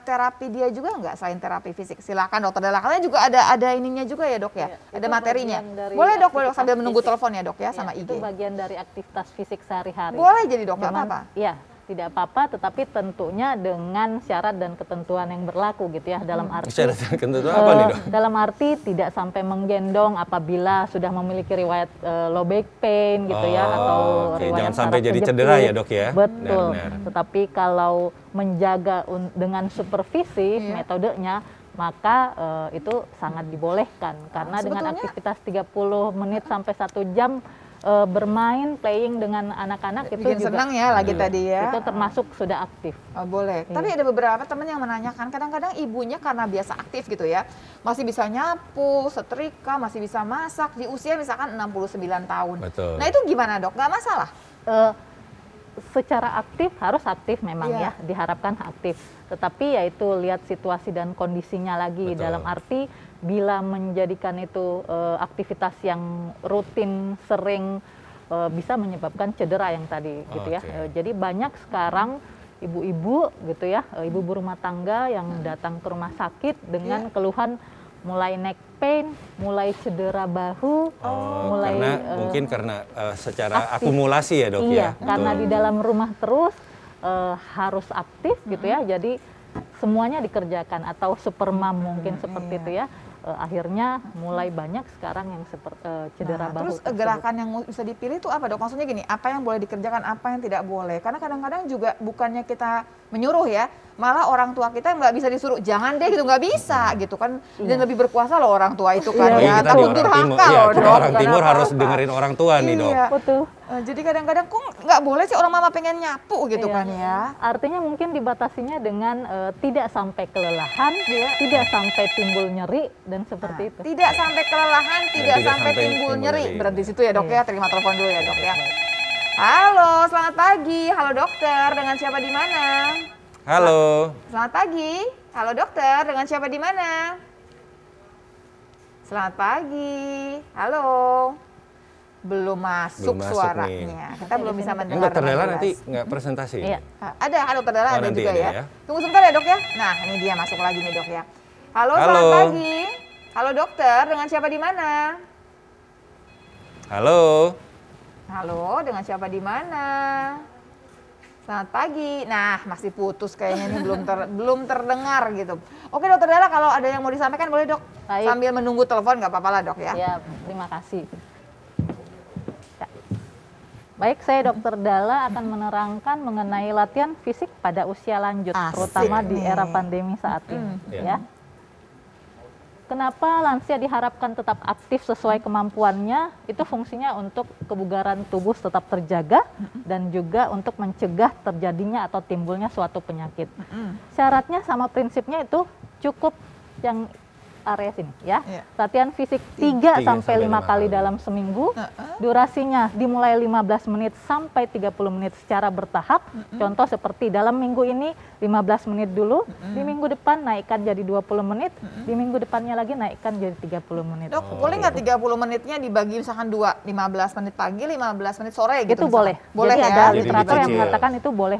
[SPEAKER 3] terapi dia juga nggak selain terapi fisik? Silakan dokter Della. Karena juga ada ininya juga ya dok ya?
[SPEAKER 6] Iya,
[SPEAKER 3] Ada
[SPEAKER 6] itu
[SPEAKER 3] materinya.
[SPEAKER 6] bagian dari
[SPEAKER 3] Boleh dok, boleh
[SPEAKER 6] aktivitas
[SPEAKER 3] sambil menunggu
[SPEAKER 6] fisik.
[SPEAKER 3] telepon ya dok ya
[SPEAKER 6] Ya,
[SPEAKER 3] sama IG.
[SPEAKER 6] itu bagian dari aktivitas fisik sehari-hari.
[SPEAKER 3] Boleh jadi dok, nggak
[SPEAKER 6] Cuman,
[SPEAKER 3] apa-apa?
[SPEAKER 6] Iya, tidak apa-apa, tetapi tentunya dengan syarat dan ketentuan yang berlaku gitu ya. Dalam arti
[SPEAKER 4] Syarat dan ketentuan apa nih dok?
[SPEAKER 6] dalam arti tidak sampai menggendong apabila sudah memiliki riwayat low back pain gitu ya, atau
[SPEAKER 4] oke.
[SPEAKER 6] riwayat
[SPEAKER 4] Jangan sampai
[SPEAKER 6] saraf
[SPEAKER 4] jadi
[SPEAKER 6] kejepit.
[SPEAKER 4] cedera ya, Dok, ya?
[SPEAKER 6] Betul.
[SPEAKER 4] Benar-benar.
[SPEAKER 6] Tetapi kalau menjaga dengan supervisi metodenya, maka itu sangat dibolehkan karena dengan
[SPEAKER 3] sebetulnya-
[SPEAKER 6] aktivitas 30 menit sampai 1 jam bermain playing dengan anak-anak itu
[SPEAKER 3] Bikin
[SPEAKER 6] juga
[SPEAKER 3] senang ya lagi tadi ya.
[SPEAKER 6] itu termasuk sudah aktif.
[SPEAKER 3] Oh, boleh. Tapi ada beberapa teman yang menanyakan, kadang-kadang ibunya karena biasa aktif gitu ya, masih bisa nyapu, setrika, masih bisa masak di usia misalkan 69 tahun.
[SPEAKER 4] Betul.
[SPEAKER 3] Nah itu gimana dok? Nggak masalah?
[SPEAKER 6] Secara aktif harus aktif memang
[SPEAKER 3] Iya.
[SPEAKER 6] ya, diharapkan aktif. Tetapi yaitu lihat situasi dan kondisinya lagi.
[SPEAKER 4] Betul.
[SPEAKER 6] Dalam arti bila menjadikan itu aktivitas yang rutin, sering, bisa menyebabkan cedera yang tadi gitu ya.
[SPEAKER 4] Oke.
[SPEAKER 6] Jadi banyak sekarang ibu-ibu gitu ya, ibu rumah tangga yang datang ke rumah sakit dengan keluhan mulai neck pain, mulai cedera bahu, mulai
[SPEAKER 4] Karena mungkin karena secara
[SPEAKER 6] aktif.
[SPEAKER 4] akumulasi ya dok
[SPEAKER 6] iya,
[SPEAKER 4] ya.
[SPEAKER 6] karena
[SPEAKER 4] Betul.
[SPEAKER 6] di dalam rumah terus harus aktif gitu ya. Jadi semuanya dikerjakan atau supermam mungkin seperti itu ya. Akhirnya mulai banyak sekarang yang seperti cedera
[SPEAKER 3] Nah,
[SPEAKER 6] bahu.
[SPEAKER 3] terus gerakan yang bisa dipilih itu apa dok? Maksudnya gini, apa yang boleh dikerjakan, apa yang tidak boleh? Karena kadang-kadang juga bukannya kita menyuruh ya, malah orang tua kita nggak bisa disuruh, jangan deh gitu, nggak bisa gitu kan. Dan lebih berkuasa loh orang tua itu kan
[SPEAKER 4] Apalagi
[SPEAKER 3] ya,
[SPEAKER 4] kita di
[SPEAKER 3] takut
[SPEAKER 4] orang timur,
[SPEAKER 3] durhaka
[SPEAKER 4] iya,
[SPEAKER 3] loh
[SPEAKER 4] kita
[SPEAKER 3] dok.
[SPEAKER 4] orang
[SPEAKER 3] Bukan
[SPEAKER 4] timur harus
[SPEAKER 3] apa-apa.
[SPEAKER 4] dengerin orang tua nih dok.
[SPEAKER 3] Iya.
[SPEAKER 6] Betul.
[SPEAKER 3] Jadi kadang-kadang kok nggak boleh sih orang mama pengen nyapu gitu
[SPEAKER 6] Iya.
[SPEAKER 3] kan ya.
[SPEAKER 6] Artinya mungkin dibatasinya dengan tidak sampai kelelahan, tidak sampai timbul nyeri dan seperti itu.
[SPEAKER 3] Tidak sampai kelelahan, tidak
[SPEAKER 4] tidak
[SPEAKER 3] sampai
[SPEAKER 4] sampai
[SPEAKER 3] timbul
[SPEAKER 4] timbul
[SPEAKER 3] nyeri.
[SPEAKER 4] nyeri.
[SPEAKER 3] Berhenti situ ya dok ya, terima telepon dulu ya dok ya. Halo, selamat pagi. Halo dokter, dengan siapa di mana?
[SPEAKER 4] Halo.
[SPEAKER 3] Selamat pagi. Halo dokter, dengan siapa di mana? Selamat pagi. Halo. Belum masuk
[SPEAKER 4] Belum masuk
[SPEAKER 3] suaranya. Kita belum bisa
[SPEAKER 4] Yang
[SPEAKER 3] mendengar.
[SPEAKER 4] dokter
[SPEAKER 3] dengan
[SPEAKER 4] Della
[SPEAKER 3] jelas.
[SPEAKER 4] nanti nggak presentasi.
[SPEAKER 6] Iya.
[SPEAKER 3] Ada kan dokter Della
[SPEAKER 4] Oh,
[SPEAKER 3] ada
[SPEAKER 4] nanti
[SPEAKER 3] juga
[SPEAKER 4] ada
[SPEAKER 3] ya.
[SPEAKER 4] ya.
[SPEAKER 3] Tunggu sebentar ya dok ya. Nah ini dia masuk lagi nih dok ya. Halo,
[SPEAKER 4] Halo.
[SPEAKER 3] selamat pagi. Halo dokter, dengan siapa di mana?
[SPEAKER 4] Halo.
[SPEAKER 3] Halo, dengan siapa di mana? Selamat pagi. Nah, masih putus kayaknya ini belum terdengar gitu. Oke, dokter Della, kalau ada yang mau disampaikan boleh dok.
[SPEAKER 6] Baik.
[SPEAKER 3] Sambil menunggu telepon nggak apa-apa lah dok ya.
[SPEAKER 6] Ya, terima kasih. Ya. Baik, saya Dr. Dalla akan menerangkan mengenai latihan fisik pada usia lanjut,
[SPEAKER 3] Asik
[SPEAKER 6] terutama di
[SPEAKER 3] nih.
[SPEAKER 6] era pandemi saat ini.
[SPEAKER 4] Ya.
[SPEAKER 6] Ya. Kenapa lansia diharapkan tetap aktif sesuai kemampuannya? Itu fungsinya untuk kebugaran tubuh tetap terjaga dan juga untuk mencegah terjadinya atau timbulnya suatu penyakit. Syaratnya sama prinsipnya itu cukup yang area sini ya.
[SPEAKER 3] Iya.
[SPEAKER 6] Latihan fisik
[SPEAKER 4] 3
[SPEAKER 6] 3 sampai 5
[SPEAKER 4] sampai 5
[SPEAKER 6] kali
[SPEAKER 4] kali.
[SPEAKER 6] dalam seminggu. Durasinya dimulai 15 menit sampai 30 menit secara bertahap. Contoh seperti dalam minggu ini 15 menit dulu, di minggu depan naikkan jadi 20 menit, di minggu depannya lagi naikkan jadi 30 menit.
[SPEAKER 3] Dok, boleh nggak 30 menitnya dibagi misalkan 15 menit pagi, 15 menit sore gitu?
[SPEAKER 6] Itu
[SPEAKER 3] misalkan?
[SPEAKER 6] boleh.
[SPEAKER 3] Boleh
[SPEAKER 6] Jadi
[SPEAKER 3] ya?
[SPEAKER 6] ada
[SPEAKER 4] Jadi
[SPEAKER 6] literatur yang
[SPEAKER 4] dicicil.
[SPEAKER 6] mengatakan itu boleh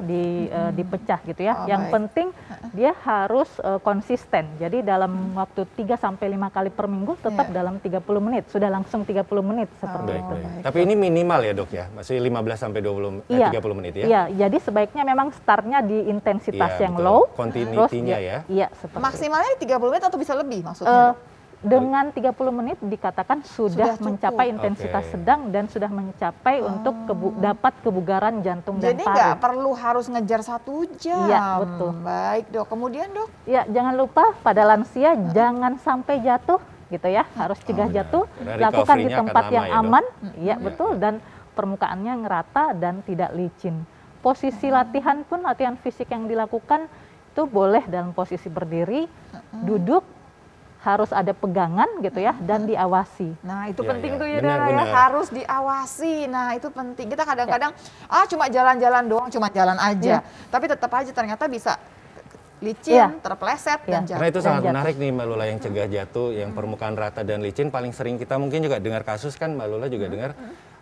[SPEAKER 6] dipecah gitu ya.
[SPEAKER 3] Oh,
[SPEAKER 6] Yang
[SPEAKER 3] baik.
[SPEAKER 6] penting dia harus konsisten. Jadi dalam waktu 3 sampai 5 kali per minggu tetap
[SPEAKER 3] Iya.
[SPEAKER 6] dalam 30 menit. Sudah langsung 30 menit seperti
[SPEAKER 4] Baik,
[SPEAKER 6] itu.
[SPEAKER 4] baik. Tapi ini minimal ya dok ya, masih 15 sampai 30 menit ya.
[SPEAKER 6] Iya, jadi sebaiknya memang startnya di intensitas
[SPEAKER 4] Iya,
[SPEAKER 6] yang
[SPEAKER 4] betul.
[SPEAKER 6] low.
[SPEAKER 4] Continuity-nya
[SPEAKER 6] terus
[SPEAKER 4] ya.
[SPEAKER 6] Iya, seperti itu.
[SPEAKER 3] Maksimalnya 30 menit atau bisa lebih maksudnya?
[SPEAKER 6] Eh,
[SPEAKER 3] Dok?
[SPEAKER 6] dengan 30 menit dikatakan
[SPEAKER 3] Sudah
[SPEAKER 6] sudah
[SPEAKER 3] cukup.
[SPEAKER 6] mencapai intensitas
[SPEAKER 4] Oke.
[SPEAKER 6] sedang dan sudah mencapai untuk dapat kebugaran jantung
[SPEAKER 3] Jadi
[SPEAKER 6] dan
[SPEAKER 3] nggak
[SPEAKER 6] paru.
[SPEAKER 3] perlu harus ngejar 1 jam.
[SPEAKER 6] Iya, betul.
[SPEAKER 3] Baik dok, kemudian dok?
[SPEAKER 6] Ya, jangan lupa pada lansia jangan sampai jatuh gitu ya. Harus cegah
[SPEAKER 4] benar.
[SPEAKER 6] jatuh,
[SPEAKER 4] Karena
[SPEAKER 6] lakukan di
[SPEAKER 4] recovery-nya akan
[SPEAKER 6] tempat
[SPEAKER 4] lama
[SPEAKER 6] yang
[SPEAKER 4] ya, Dok?
[SPEAKER 6] aman. Iya, betul, dan permukaannya ngerata dan tidak licin. Posisi latihan pun latihan fisik yang dilakukan itu boleh dalam posisi berdiri, duduk, harus ada pegangan gitu ya dan diawasi.
[SPEAKER 3] Nah itu
[SPEAKER 4] Iya,
[SPEAKER 3] penting
[SPEAKER 4] iya.
[SPEAKER 3] tuh ya
[SPEAKER 4] Benar,
[SPEAKER 3] Dara ya,
[SPEAKER 4] benar.
[SPEAKER 3] harus diawasi. Nah itu penting. Kita kadang-kadang cuma jalan-jalan doang, cuma jalan aja. Tapi tetap aja ternyata bisa licin,
[SPEAKER 6] Iya.
[SPEAKER 3] terpleset
[SPEAKER 6] Iya.
[SPEAKER 3] dan
[SPEAKER 4] Karena itu
[SPEAKER 3] jatuh.
[SPEAKER 4] sangat
[SPEAKER 6] jatuh.
[SPEAKER 4] menarik nih Mbak Lula, yang cegah jatuh, yang permukaan rata dan licin. Paling sering kita mungkin juga dengar kasus kan Mbak Lula juga dengar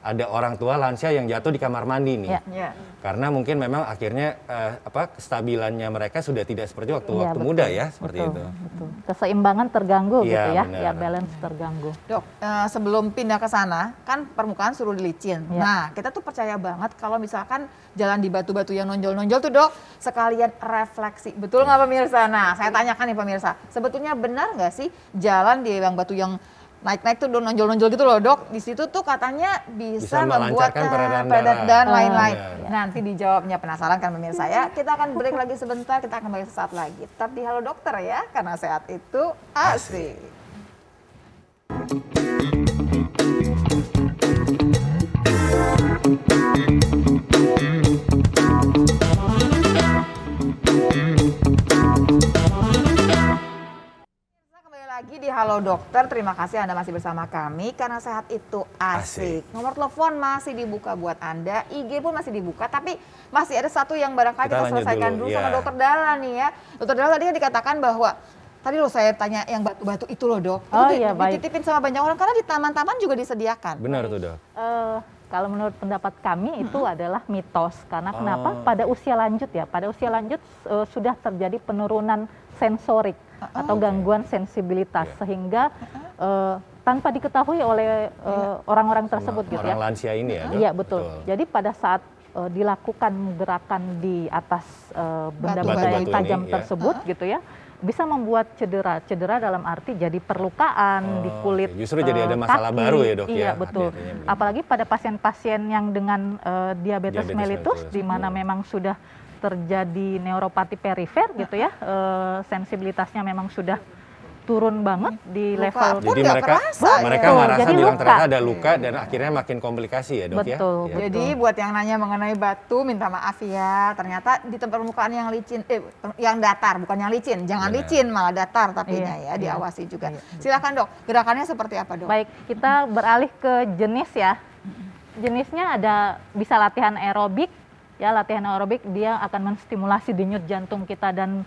[SPEAKER 4] ada orang tua lansia yang jatuh di kamar mandi nih.
[SPEAKER 6] Ya.
[SPEAKER 3] Ya.
[SPEAKER 4] Karena mungkin memang akhirnya kestabilannya mereka sudah tidak seperti waktu
[SPEAKER 6] Iya, betul,
[SPEAKER 4] muda ya, seperti
[SPEAKER 6] betul,
[SPEAKER 4] itu.
[SPEAKER 6] betul. Keseimbangan terganggu
[SPEAKER 4] Iya,
[SPEAKER 6] gitu ya,
[SPEAKER 4] benar.
[SPEAKER 6] ya balance terganggu.
[SPEAKER 3] Dok, sebelum pindah ke sana, kan permukaan suruh dilicin.
[SPEAKER 6] Ya.
[SPEAKER 3] Nah, kita tuh percaya banget kalau misalkan jalan di batu-batu yang nonjol-nonjol tuh dok, sekalian refleksi. Betul nggak pemirsa? Nah, saya tanyakan nih pemirsa, sebetulnya benar nggak sih jalan di bang batu yang naik-naik tuh nonjol-nonjol gitu loh dok, di situ tuh katanya bisa membuat
[SPEAKER 4] melancarkan peredaran
[SPEAKER 3] peredaran
[SPEAKER 4] darah.
[SPEAKER 3] dan lain-lain.
[SPEAKER 4] Iya.
[SPEAKER 3] Nanti dijawabnya, penasaran kan pemirsa ya? Kita akan break lagi sebentar, kita akan kembali sesaat lagi. Tetap di Halo Dokter ya, karena sehat itu asik. Kembali lagi di Halo Dokter, terima kasih Anda masih bersama kami karena sehat itu asik. Nomor telepon masih dibuka buat Anda, IG pun masih dibuka, tapi masih ada satu yang barangkali
[SPEAKER 4] Kita
[SPEAKER 3] kita
[SPEAKER 4] lanjut
[SPEAKER 3] selesaikan
[SPEAKER 4] dulu,
[SPEAKER 3] dulu sama
[SPEAKER 4] ya.
[SPEAKER 3] Dokter Dahlan nih ya. Dokter Dahlan tadi kan dikatakan bahwa, tadi loh saya tanya yang batu-batu itu loh dok,
[SPEAKER 6] Oh,
[SPEAKER 3] itu
[SPEAKER 6] iya, baik.
[SPEAKER 3] dititipin sama banyak orang karena di taman-taman juga disediakan.
[SPEAKER 4] Benar tuh dok.
[SPEAKER 6] Kalau menurut pendapat kami itu adalah mitos, karena kenapa? Pada usia lanjut ya, pada usia lanjut sudah terjadi penurunan sensorik atau gangguan sensibilitas, sehingga tanpa diketahui oleh orang-orang tersebut gitu ya.
[SPEAKER 4] Orang lansia ini ya dok?
[SPEAKER 6] Iya betul. Jadi pada saat dilakukan gerakan di atas benda-benda yang
[SPEAKER 4] Batu-batu
[SPEAKER 6] tajam
[SPEAKER 4] ini, ya.
[SPEAKER 6] tersebut gitu ya, bisa membuat cedera dalam arti jadi perlukaan di kulit.
[SPEAKER 4] Justru jadi ada masalah
[SPEAKER 6] kaki.
[SPEAKER 4] baru ya dok ya?
[SPEAKER 6] Iya betul.
[SPEAKER 4] Hati-hatinya begitu.
[SPEAKER 6] Apalagi pada pasien-pasien yang dengan diabetes
[SPEAKER 4] Diabetes
[SPEAKER 6] mellitus,
[SPEAKER 4] mellitus,
[SPEAKER 6] di mana
[SPEAKER 4] betul.
[SPEAKER 6] memang sudah terjadi neuropati perifer gitu ya, sensibilitasnya memang sudah turun banget di
[SPEAKER 3] Luka
[SPEAKER 6] level.
[SPEAKER 3] pun
[SPEAKER 4] Jadi
[SPEAKER 3] nggak
[SPEAKER 4] mereka
[SPEAKER 3] kerasa ya.
[SPEAKER 4] mereka
[SPEAKER 6] Betul,
[SPEAKER 4] merasa
[SPEAKER 6] jadi
[SPEAKER 4] bilang
[SPEAKER 6] luka.
[SPEAKER 4] ternyata ada luka dan akhirnya makin komplikasi ya dok ya?
[SPEAKER 6] Betul,
[SPEAKER 4] Ya.
[SPEAKER 3] Jadi buat yang nanya mengenai batu, minta maaf ya. Ternyata di tempat permukaan yang licin, yang datar, bukan yang licin. Jangan
[SPEAKER 4] Benar.
[SPEAKER 3] licin, malah datar tapinya
[SPEAKER 6] Iya,
[SPEAKER 3] ya, diawasi juga. Silakan dok, gerakannya seperti apa dok?
[SPEAKER 6] Baik, kita beralih ke jenis ya. Jenisnya ada bisa latihan aerobik. Ya, latihan aerobik dia akan menstimulasi denyut jantung kita dan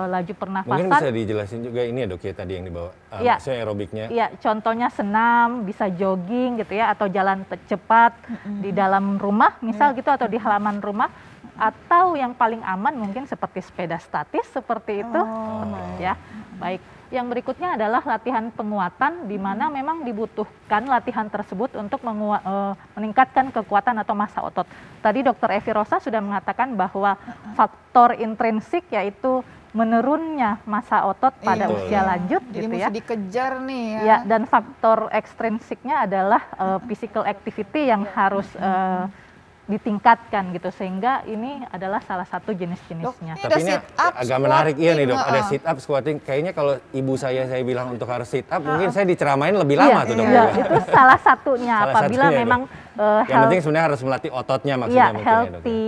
[SPEAKER 6] laju pernafasan.
[SPEAKER 4] Mungkin bisa dijelasin juga ini ya dok ya tadi yang dibawa,
[SPEAKER 6] Iya.
[SPEAKER 4] maksudnya aerobiknya.
[SPEAKER 6] Iya, contohnya senam, bisa jogging gitu ya, atau jalan cepat di dalam rumah, misal gitu, atau di halaman rumah, atau yang paling aman mungkin seperti sepeda statis seperti itu, ya. Baik. Yang berikutnya adalah latihan penguatan, di mana memang dibutuhkan latihan tersebut untuk meningkatkan kekuatan atau massa otot. Tadi Dr. Evi Rosa sudah mengatakan bahwa faktor intrinsik yaitu menurunnya massa otot pada
[SPEAKER 3] Iya.
[SPEAKER 6] usia lanjut
[SPEAKER 3] Jadi
[SPEAKER 6] gitu
[SPEAKER 3] mesti
[SPEAKER 6] ya.
[SPEAKER 3] dikejar nih ya.
[SPEAKER 6] Ya, dan faktor ekstrinsiknya adalah physical activity yang harus ditingkatkan gitu, sehingga ini adalah salah satu jenis-jenisnya.
[SPEAKER 3] Dok,
[SPEAKER 4] Tapi ini
[SPEAKER 3] sit up,
[SPEAKER 4] agak menarik iya nih dok,
[SPEAKER 3] squatting,
[SPEAKER 4] ada
[SPEAKER 3] heeh.
[SPEAKER 4] sit up, squatting. Kayaknya kalau ibu saya bilang untuk harus sit up, mungkin saya diceramain lebih lama tuh dok.
[SPEAKER 6] Iya, itu salah satunya
[SPEAKER 4] Salah
[SPEAKER 6] apabila
[SPEAKER 4] satunya,
[SPEAKER 6] memang
[SPEAKER 4] Yang penting sebenarnya harus melatih ototnya maksudnya
[SPEAKER 6] ya,
[SPEAKER 4] mungkin ya dok.
[SPEAKER 6] healthy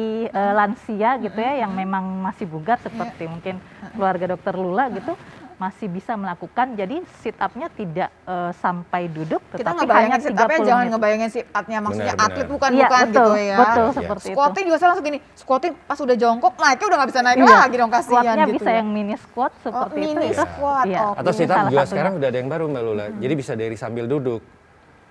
[SPEAKER 6] lansia gitu ya, yang memang masih bugar seperti mungkin keluarga Dokter Lula gitu, masih bisa melakukan. Jadi sit up-nya tidak sampai duduk,
[SPEAKER 3] Kita
[SPEAKER 6] tetapi hanya
[SPEAKER 3] ngebayangin sit
[SPEAKER 6] 30
[SPEAKER 3] up-nya, jangan
[SPEAKER 6] menit.
[SPEAKER 3] ngebayangin sit up-nya maksudnya
[SPEAKER 4] Benar,
[SPEAKER 3] atlet
[SPEAKER 4] benar.
[SPEAKER 3] bukan
[SPEAKER 6] Iya,
[SPEAKER 3] bukan
[SPEAKER 6] betul,
[SPEAKER 3] gitu ya.
[SPEAKER 6] betul
[SPEAKER 4] Iya.
[SPEAKER 6] seperti itu.
[SPEAKER 3] Squatting juga saya langsung gini, squatting pas udah jongkok naiknya udah nggak bisa naik
[SPEAKER 6] Iya,
[SPEAKER 3] lagi dong, kasihan
[SPEAKER 6] squat-nya
[SPEAKER 3] gitu
[SPEAKER 6] bisa
[SPEAKER 3] ya.
[SPEAKER 6] yang mini squat seperti itu.
[SPEAKER 3] mini
[SPEAKER 6] itu.
[SPEAKER 3] squat,
[SPEAKER 6] Iya.
[SPEAKER 3] oke.
[SPEAKER 4] Atau sit up
[SPEAKER 6] Salah
[SPEAKER 4] juga
[SPEAKER 6] satunya.
[SPEAKER 4] sekarang udah ada yang baru Mbak Lula. Jadi bisa dari sambil duduk.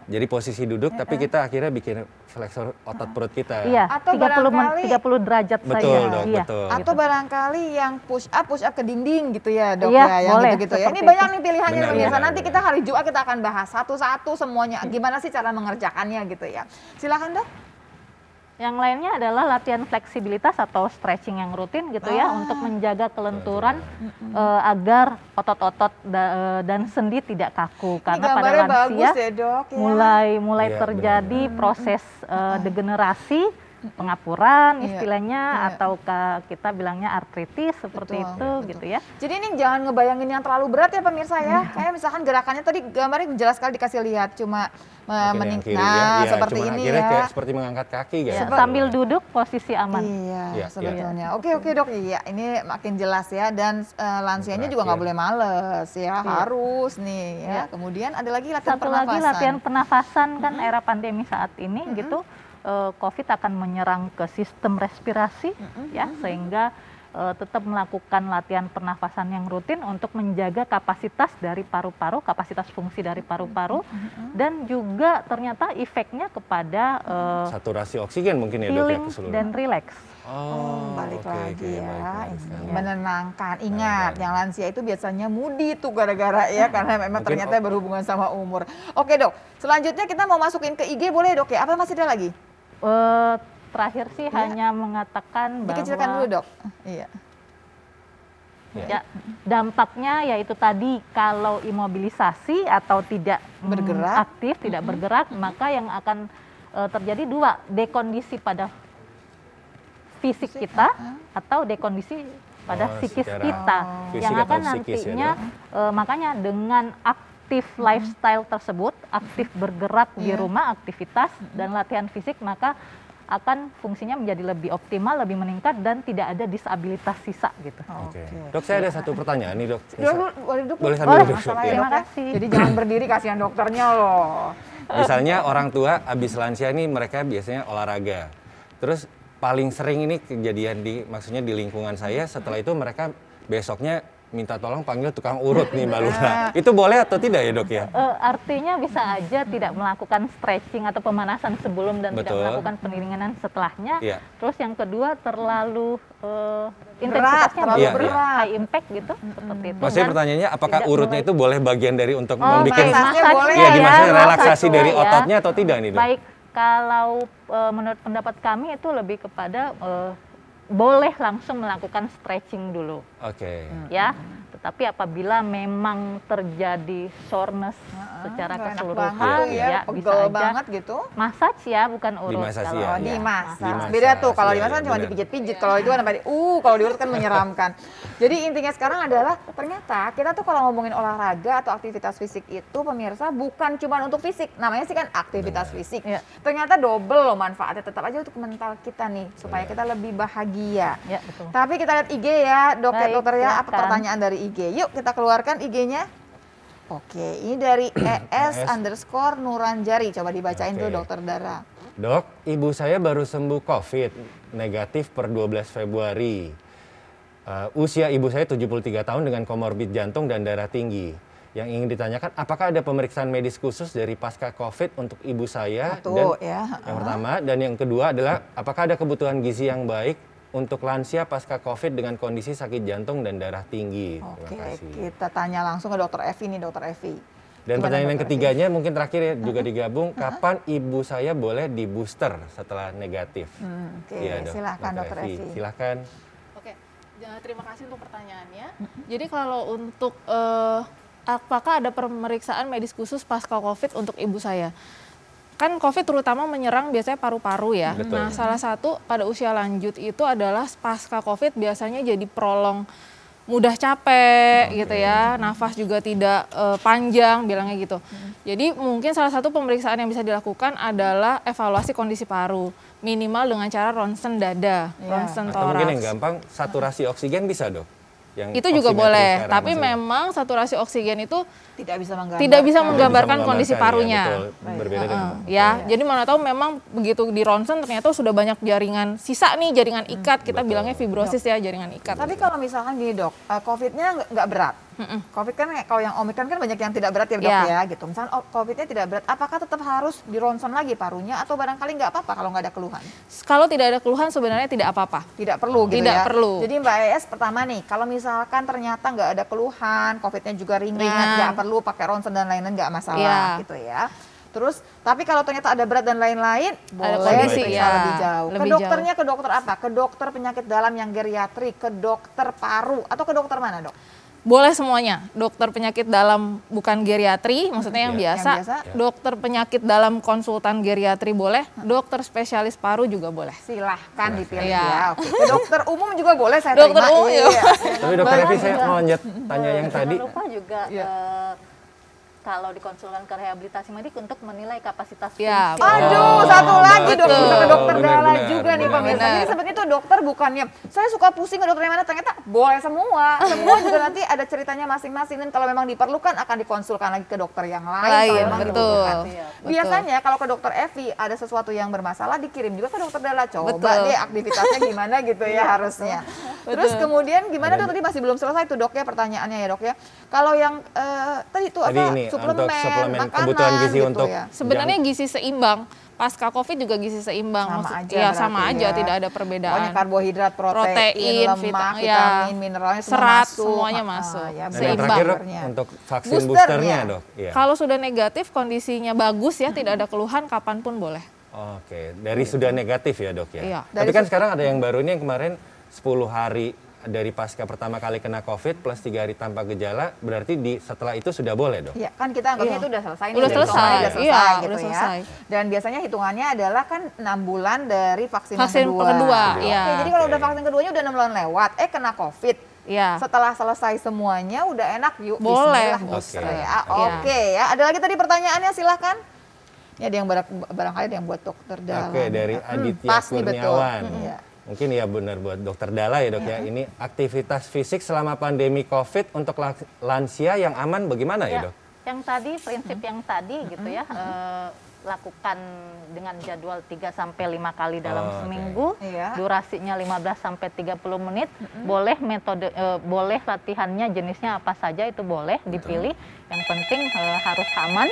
[SPEAKER 4] Jadi posisi duduk tapi kita akhirnya bikin fleksor otot perut kita.
[SPEAKER 6] Iya,
[SPEAKER 3] Atau
[SPEAKER 6] 30 derajat
[SPEAKER 4] Betul
[SPEAKER 6] saja.
[SPEAKER 4] dok,
[SPEAKER 6] Iya.
[SPEAKER 4] betul.
[SPEAKER 3] Atau barangkali yang push up ke dinding gitu ya dok
[SPEAKER 6] Iya,
[SPEAKER 3] ya, yang
[SPEAKER 6] boleh,
[SPEAKER 3] gitu-gitu ya. Ini
[SPEAKER 6] seperti
[SPEAKER 3] banyak
[SPEAKER 6] itu.
[SPEAKER 3] nih pilihannya
[SPEAKER 4] Benar,
[SPEAKER 3] pemirsa.
[SPEAKER 4] benar,
[SPEAKER 3] Nanti
[SPEAKER 4] benar.
[SPEAKER 3] kita hari Jumat kita akan bahas satu-satu semuanya. Gimana sih cara mengerjakannya gitu ya. Silakan dok.
[SPEAKER 6] Yang lainnya adalah latihan fleksibilitas atau stretching yang rutin gitu ya, untuk menjaga kelenturan agar otot-otot dan sendi tidak kaku,
[SPEAKER 3] Ini
[SPEAKER 6] karena pada
[SPEAKER 3] gambarnya
[SPEAKER 6] lansia
[SPEAKER 3] bagus ya dok ya.
[SPEAKER 6] mulai
[SPEAKER 4] Iya,
[SPEAKER 6] terjadi proses degenerasi, pengapuran
[SPEAKER 3] Iya,
[SPEAKER 6] istilahnya,
[SPEAKER 3] iya.
[SPEAKER 6] atau kita bilangnya artritis seperti
[SPEAKER 3] Betul,
[SPEAKER 6] itu
[SPEAKER 3] betul.
[SPEAKER 6] gitu ya.
[SPEAKER 3] Jadi ini jangan ngebayangin yang terlalu berat ya pemirsa ya. Kayak misalkan gerakannya tadi gambarnya jelas sekali dikasih lihat, cuma
[SPEAKER 4] Mungkin yang kiri ya.
[SPEAKER 3] nah
[SPEAKER 4] Iya,
[SPEAKER 3] seperti
[SPEAKER 4] cuman
[SPEAKER 3] ini
[SPEAKER 4] akhirnya
[SPEAKER 3] ya.
[SPEAKER 4] kayak seperti mengangkat kaki
[SPEAKER 6] Ya,
[SPEAKER 4] gitu.
[SPEAKER 6] sambil duduk posisi aman.
[SPEAKER 3] Iya,
[SPEAKER 4] Iya,
[SPEAKER 3] sebetulnya. Oke dok, iya ini makin jelas ya, dan lansianya juga nggak boleh males ya, harus nih ya.
[SPEAKER 6] Iya.
[SPEAKER 3] Kemudian ada lagi latihan
[SPEAKER 6] Satu
[SPEAKER 3] pernafasan.
[SPEAKER 6] lagi latihan pernafasan, kan era pandemi saat ini gitu, COVID akan menyerang ke sistem respirasi ya, sehingga tetap melakukan latihan pernafasan yang rutin untuk menjaga kapasitas dari paru-paru, kapasitas fungsi dari paru-paru, dan juga ternyata efeknya kepada
[SPEAKER 4] Saturasi oksigen mungkin ya dok ya
[SPEAKER 6] healing
[SPEAKER 4] keseluruhan.
[SPEAKER 6] dan relax.
[SPEAKER 3] Balik
[SPEAKER 4] oke,
[SPEAKER 3] lagi
[SPEAKER 4] oke,
[SPEAKER 3] ya,
[SPEAKER 4] baik sekali.
[SPEAKER 3] menenangkan. Ingat, yang lansia itu biasanya moody tuh gara-gara ya, karena memang
[SPEAKER 4] Mungkin
[SPEAKER 3] ternyata berhubungan sama umur. Oke dok, selanjutnya kita mau masukin ke IG boleh dok ya? Apa masih ada lagi?
[SPEAKER 6] Terakhir sih hanya mengatakan
[SPEAKER 3] Dikecilkan dulu
[SPEAKER 6] bahwa
[SPEAKER 3] dok. Iya.
[SPEAKER 6] ya, dampaknya yaitu tadi kalau imobilisasi atau tidak
[SPEAKER 3] Bergerak.
[SPEAKER 6] aktif, tidak bergerak, maka yang akan terjadi dua, dekondisi pada fisik kita atau dekondisi pada psikis
[SPEAKER 4] secara
[SPEAKER 6] kita
[SPEAKER 4] fisik
[SPEAKER 6] yang
[SPEAKER 4] atau
[SPEAKER 6] akan
[SPEAKER 4] psikis ya,
[SPEAKER 6] nantinya makanya dengan aktif lifestyle tersebut, aktif bergerak di rumah, aktivitas dan latihan fisik, maka akan fungsinya menjadi lebih optimal, lebih meningkat dan tidak ada disabilitas sisa gitu.
[SPEAKER 4] Oke. Dok, saya ada satu pertanyaan nih dok.
[SPEAKER 3] Boleh duduk.
[SPEAKER 4] Boleh sambil
[SPEAKER 6] Boleh,
[SPEAKER 4] duduk.
[SPEAKER 3] Masalah
[SPEAKER 4] Dok,
[SPEAKER 3] ya,
[SPEAKER 4] ya.
[SPEAKER 6] Terima
[SPEAKER 3] dok, ya.
[SPEAKER 6] kasih.
[SPEAKER 3] Jadi jangan berdiri, kasihan dokternya loh.
[SPEAKER 4] Misalnya orang tua habis lansia ini mereka biasanya olahraga. Terus paling sering ini kejadian maksudnya di lingkungan saya, setelah itu mereka besoknya minta tolong panggil tukang urut nih Mbak Luna. Itu boleh atau tidak ya dok ya?
[SPEAKER 6] Artinya bisa aja tidak melakukan stretching atau pemanasan sebelum dan
[SPEAKER 4] Betul.
[SPEAKER 6] tidak melakukan pendinginan setelahnya.
[SPEAKER 4] Iya.
[SPEAKER 6] Terus yang kedua terlalu intensitasnya
[SPEAKER 3] terlalu
[SPEAKER 4] Iya,
[SPEAKER 3] berat.
[SPEAKER 6] high impact gitu, seperti itu.
[SPEAKER 4] Maksudnya
[SPEAKER 6] Dan
[SPEAKER 4] pertanyaannya apakah
[SPEAKER 6] tidak
[SPEAKER 4] urutnya
[SPEAKER 6] mulai-
[SPEAKER 4] itu boleh bagian dari untuk
[SPEAKER 6] Oh,
[SPEAKER 4] membuat
[SPEAKER 6] baik.
[SPEAKER 3] Massage boleh
[SPEAKER 4] Iya,
[SPEAKER 3] ya,
[SPEAKER 4] gimana relaksasi
[SPEAKER 6] massage
[SPEAKER 4] dari
[SPEAKER 6] boleh ya.
[SPEAKER 4] ototnya atau tidak nih dok?
[SPEAKER 6] Baik, kalau menurut pendapat kami itu lebih kepada boleh langsung melakukan stretching dulu,
[SPEAKER 4] Oke.
[SPEAKER 6] ya. Tetapi apabila memang terjadi soreness secara
[SPEAKER 3] Nggak enak
[SPEAKER 6] keseluruhan,
[SPEAKER 3] banget ya,
[SPEAKER 6] ya
[SPEAKER 3] pegel
[SPEAKER 6] bisa aja
[SPEAKER 3] banget gitu.
[SPEAKER 6] massage ya, bukan urut.
[SPEAKER 4] Dimassage
[SPEAKER 6] Kalau
[SPEAKER 4] ya,
[SPEAKER 3] Oh,
[SPEAKER 4] iya.
[SPEAKER 3] dimasak.
[SPEAKER 4] Dimasak,
[SPEAKER 3] Beda tuh, kalau
[SPEAKER 4] iya,
[SPEAKER 3] dimasak
[SPEAKER 4] iya,
[SPEAKER 3] cuma
[SPEAKER 4] benar.
[SPEAKER 3] dipijit-pijit. Kalau itu kan sampai kalau diurut kan menyeramkan. Jadi intinya sekarang adalah ternyata kita tuh kalau ngomongin olahraga atau aktivitas fisik itu pemirsa bukan cuma untuk fisik. Namanya sih kan aktivitas fisik.
[SPEAKER 6] Iya.
[SPEAKER 3] Ternyata double loh manfaatnya, tetap aja untuk mental kita nih supaya kita lebih bahagia.
[SPEAKER 6] Ya, betul.
[SPEAKER 3] Tapi kita lihat IG ya,
[SPEAKER 6] Baik,
[SPEAKER 3] dokter ya, apa
[SPEAKER 6] silakan.
[SPEAKER 3] pertanyaan dari IG? Yuk kita keluarkan IG-nya. Oke, ini dari ES_Nuranjari. Coba dibacain
[SPEAKER 4] Oke.
[SPEAKER 3] tuh dokter Dara.
[SPEAKER 4] Dok, ibu saya baru sembuh COVID, negatif per 12 Februari. Usia ibu saya 73 tahun dengan komorbid jantung dan darah tinggi. Yang ingin ditanyakan, apakah ada pemeriksaan medis khusus dari pasca COVID untuk ibu saya?
[SPEAKER 3] Satu,
[SPEAKER 4] Dan
[SPEAKER 3] ya.
[SPEAKER 4] yang pertama, dan yang kedua adalah, apakah ada kebutuhan gizi yang baik untuk lansia pasca COVID dengan kondisi sakit jantung dan darah tinggi?
[SPEAKER 3] Oke,
[SPEAKER 4] Terima kasih.
[SPEAKER 3] kita tanya langsung ke dokter Evi nih, dokter Evi.
[SPEAKER 4] Dan
[SPEAKER 3] Gimana,
[SPEAKER 4] pertanyaan yang
[SPEAKER 3] Dokter
[SPEAKER 4] ketiganya mungkin terakhir ya juga digabung, kapan ibu saya boleh di booster setelah negatif?
[SPEAKER 3] Oke,
[SPEAKER 4] Iya, Dok.
[SPEAKER 3] silahkan dokter Evi.
[SPEAKER 4] Silahkan.
[SPEAKER 5] Oke, terima kasih untuk pertanyaannya. Jadi kalau untuk apakah ada pemeriksaan medis khusus pasca COVID untuk ibu saya? Kan COVID terutama menyerang biasanya paru-paru ya.
[SPEAKER 4] Betul.
[SPEAKER 5] Nah, salah satu pada usia lanjut itu adalah pasca COVID biasanya jadi prolong mudah capek gitu ya, nafas juga tidak panjang bilangnya gitu. Jadi mungkin salah satu pemeriksaan yang bisa dilakukan adalah evaluasi kondisi paru, minimal dengan cara ronsen dada, ronsen
[SPEAKER 4] Atau mungkin yang
[SPEAKER 5] toraks.
[SPEAKER 4] gampang, saturasi oksigen bisa dok? Yang
[SPEAKER 5] Itu juga
[SPEAKER 4] oximetry
[SPEAKER 5] boleh,
[SPEAKER 4] sekarang
[SPEAKER 5] tapi
[SPEAKER 4] maksudnya.
[SPEAKER 5] memang saturasi oksigen itu
[SPEAKER 3] Tidak bisa menggambarkan.
[SPEAKER 5] tidak bisa
[SPEAKER 4] Tidak
[SPEAKER 5] menggambarkan
[SPEAKER 4] bisa
[SPEAKER 5] kondisi
[SPEAKER 4] menggambarkan,
[SPEAKER 5] parunya.
[SPEAKER 4] ya, betul. Berbeda dengan
[SPEAKER 5] Ya, jadi mana tahu memang begitu di ronsen ternyata sudah banyak jaringan sisa nih, jaringan ikat. Kita
[SPEAKER 4] Betul.
[SPEAKER 5] bilangnya fibrosis ya, jaringan ikat.
[SPEAKER 3] Tapi kalau misalkan gini dok, COVID-nya nggak berat. COVID kan kalau yang Omikron kan banyak yang tidak berat ya dok
[SPEAKER 5] Ya.
[SPEAKER 3] ya gitu. Misalkan COVID-nya tidak berat, apakah tetap harus di ronsen lagi parunya atau barangkali nggak apa-apa kalau nggak ada keluhan?
[SPEAKER 5] Kalau tidak ada keluhan sebenarnya tidak apa-apa.
[SPEAKER 3] Tidak perlu gitu
[SPEAKER 5] Tidak
[SPEAKER 3] ya?
[SPEAKER 5] perlu.
[SPEAKER 3] Jadi Mbak ES pertama nih, kalau misalkan ternyata nggak ada keluhan, COVID-nya juga ringan,
[SPEAKER 5] Ringan.
[SPEAKER 3] nggak perlu pakai ronsen dan lain-lain nggak masalah
[SPEAKER 5] Iya.
[SPEAKER 3] gitu ya. Terus, tapi kalau ternyata ada berat dan lain-lain, boleh
[SPEAKER 5] kondisi,
[SPEAKER 3] diperiksa
[SPEAKER 5] ya,
[SPEAKER 3] lebih jauh. Ke
[SPEAKER 5] lebih
[SPEAKER 3] dokternya ke dokter apa? Ke dokter penyakit dalam yang geriatri, ke dokter paru, atau ke dokter mana dok?
[SPEAKER 5] Boleh semuanya. Dokter penyakit dalam bukan geriatri, maksudnya yang
[SPEAKER 4] Ya.
[SPEAKER 5] biasa.
[SPEAKER 3] Yang biasa.
[SPEAKER 5] Dokter penyakit dalam konsultan geriatri boleh. Dokter spesialis paru juga boleh.
[SPEAKER 3] Silahkan dipilih
[SPEAKER 5] Iya.
[SPEAKER 3] ya. Oke. Ke dokter umum juga boleh saya
[SPEAKER 5] Dokter
[SPEAKER 3] terima.
[SPEAKER 5] umum,
[SPEAKER 3] Iya.
[SPEAKER 4] Tapi dokter Evi saya mau lanjut tanya yang
[SPEAKER 6] Jangan
[SPEAKER 4] tadi.
[SPEAKER 6] lupa juga
[SPEAKER 3] Iya.
[SPEAKER 6] kalau dikonsulkan ke rehabilitasi medik untuk menilai kapasitas
[SPEAKER 5] Ya,
[SPEAKER 6] fungsi.
[SPEAKER 3] Aduh, satu lagi dok,
[SPEAKER 5] betul.
[SPEAKER 3] bisa ke dokter
[SPEAKER 4] Benar,
[SPEAKER 3] Dala
[SPEAKER 4] benar,
[SPEAKER 3] juga nih
[SPEAKER 4] benar.
[SPEAKER 3] pemirsa.
[SPEAKER 5] benar.
[SPEAKER 3] Jadi sebenarnya tuh dokter bukannya saya suka pusing ke dokter yang mana, ternyata boleh semua. Semua juga nanti ada ceritanya masing-masing dan kalau memang diperlukan akan dikonsulkan lagi ke dokter yang lain. kalau memang
[SPEAKER 5] betul.
[SPEAKER 3] dibutuhkan.
[SPEAKER 5] Iya,
[SPEAKER 3] Biasanya kalau ke dokter Evi ada sesuatu yang bermasalah dikirim juga ke dokter Dala. Coba
[SPEAKER 5] Betul.
[SPEAKER 3] deh aktivitasnya gimana gitu ya harusnya. Terus kemudian gimana dok, tadi masih belum selesai tuh dok ya pertanyaannya ya dok ya. Kalau yang tadi tuh
[SPEAKER 4] Tadi
[SPEAKER 3] apa
[SPEAKER 4] ini,
[SPEAKER 3] suplemen,
[SPEAKER 4] untuk suplemen
[SPEAKER 3] makanan
[SPEAKER 4] kebutuhan gizi
[SPEAKER 3] gitu
[SPEAKER 4] untuk
[SPEAKER 3] ya.
[SPEAKER 5] Sebenarnya gizi seimbang. Pasca COVID juga gizi seimbang.
[SPEAKER 3] Sama
[SPEAKER 5] Maksud-
[SPEAKER 3] aja
[SPEAKER 5] ya,
[SPEAKER 3] berarti
[SPEAKER 5] sama aja,
[SPEAKER 3] ya.
[SPEAKER 5] tidak ada perbedaan.
[SPEAKER 3] Pokoknya karbohidrat, protein,
[SPEAKER 5] Protein,
[SPEAKER 3] lemak,
[SPEAKER 5] ya,
[SPEAKER 3] vitamin, mineralnya semua
[SPEAKER 5] serat,
[SPEAKER 3] masuk.
[SPEAKER 5] semuanya masuk.
[SPEAKER 3] Ya,
[SPEAKER 4] Dan yang
[SPEAKER 5] Seimbang.
[SPEAKER 4] terakhir dok,
[SPEAKER 3] boosternya.
[SPEAKER 4] untuk vaksin
[SPEAKER 3] Boosternya.
[SPEAKER 4] boosternya dok. Iya.
[SPEAKER 5] Kalau sudah negatif, kondisinya bagus ya, tidak ada keluhan, kapanpun boleh.
[SPEAKER 4] Oke, dari sudah negatif ya dok ya.
[SPEAKER 5] Iya.
[SPEAKER 4] Tapi
[SPEAKER 3] Dari
[SPEAKER 4] kan sekarang ada yang baru ini yang kemarin 10 hari dari pasca pertama kali kena COVID plus 3 hari tanpa gejala, berarti setelah itu sudah boleh dok?
[SPEAKER 3] Iya, kan kita anggapnya
[SPEAKER 5] Iya.
[SPEAKER 3] itu udah selesai nih.
[SPEAKER 5] Udah
[SPEAKER 3] dari
[SPEAKER 5] selesai,
[SPEAKER 3] Udah selesai
[SPEAKER 5] iya,
[SPEAKER 3] gitu
[SPEAKER 5] udah
[SPEAKER 3] ya.
[SPEAKER 5] selesai.
[SPEAKER 3] Dan biasanya hitungannya adalah kan 6 bulan dari vaksin,
[SPEAKER 5] Vaksin
[SPEAKER 3] yang kedua.
[SPEAKER 5] kedua, iya.
[SPEAKER 3] Oke, jadi kalau
[SPEAKER 4] Oke.
[SPEAKER 3] udah vaksin keduanya udah 6 bulan lewat, kena COVID.
[SPEAKER 5] Iya.
[SPEAKER 3] Setelah selesai semuanya udah enak yuk
[SPEAKER 5] Boleh.
[SPEAKER 3] bismillah booster
[SPEAKER 4] Oke.
[SPEAKER 3] ya.
[SPEAKER 5] Iya.
[SPEAKER 3] Oke ya, ada lagi tadi pertanyaannya silahkan. Ini ada yang barangkali ada yang buat dokter Dala.
[SPEAKER 4] Oke, dari Aditya
[SPEAKER 3] pas nih, betul.
[SPEAKER 4] Kurniawan.
[SPEAKER 3] Iya.
[SPEAKER 4] Mungkin ya benar buat dokter Dala ya dok ya. Ini aktivitas fisik selama pandemi COVID untuk lansia yang aman bagaimana ya dok?
[SPEAKER 6] Yang tadi prinsip yang tadi gitu ya, lakukan dengan jadwal 3 sampai 5 kali dalam
[SPEAKER 4] Oke.
[SPEAKER 6] seminggu,
[SPEAKER 3] Iya.
[SPEAKER 6] durasinya 15 sampai 30 menit, boleh metode boleh latihannya jenisnya apa saja itu boleh dipilih. Yang penting harus aman,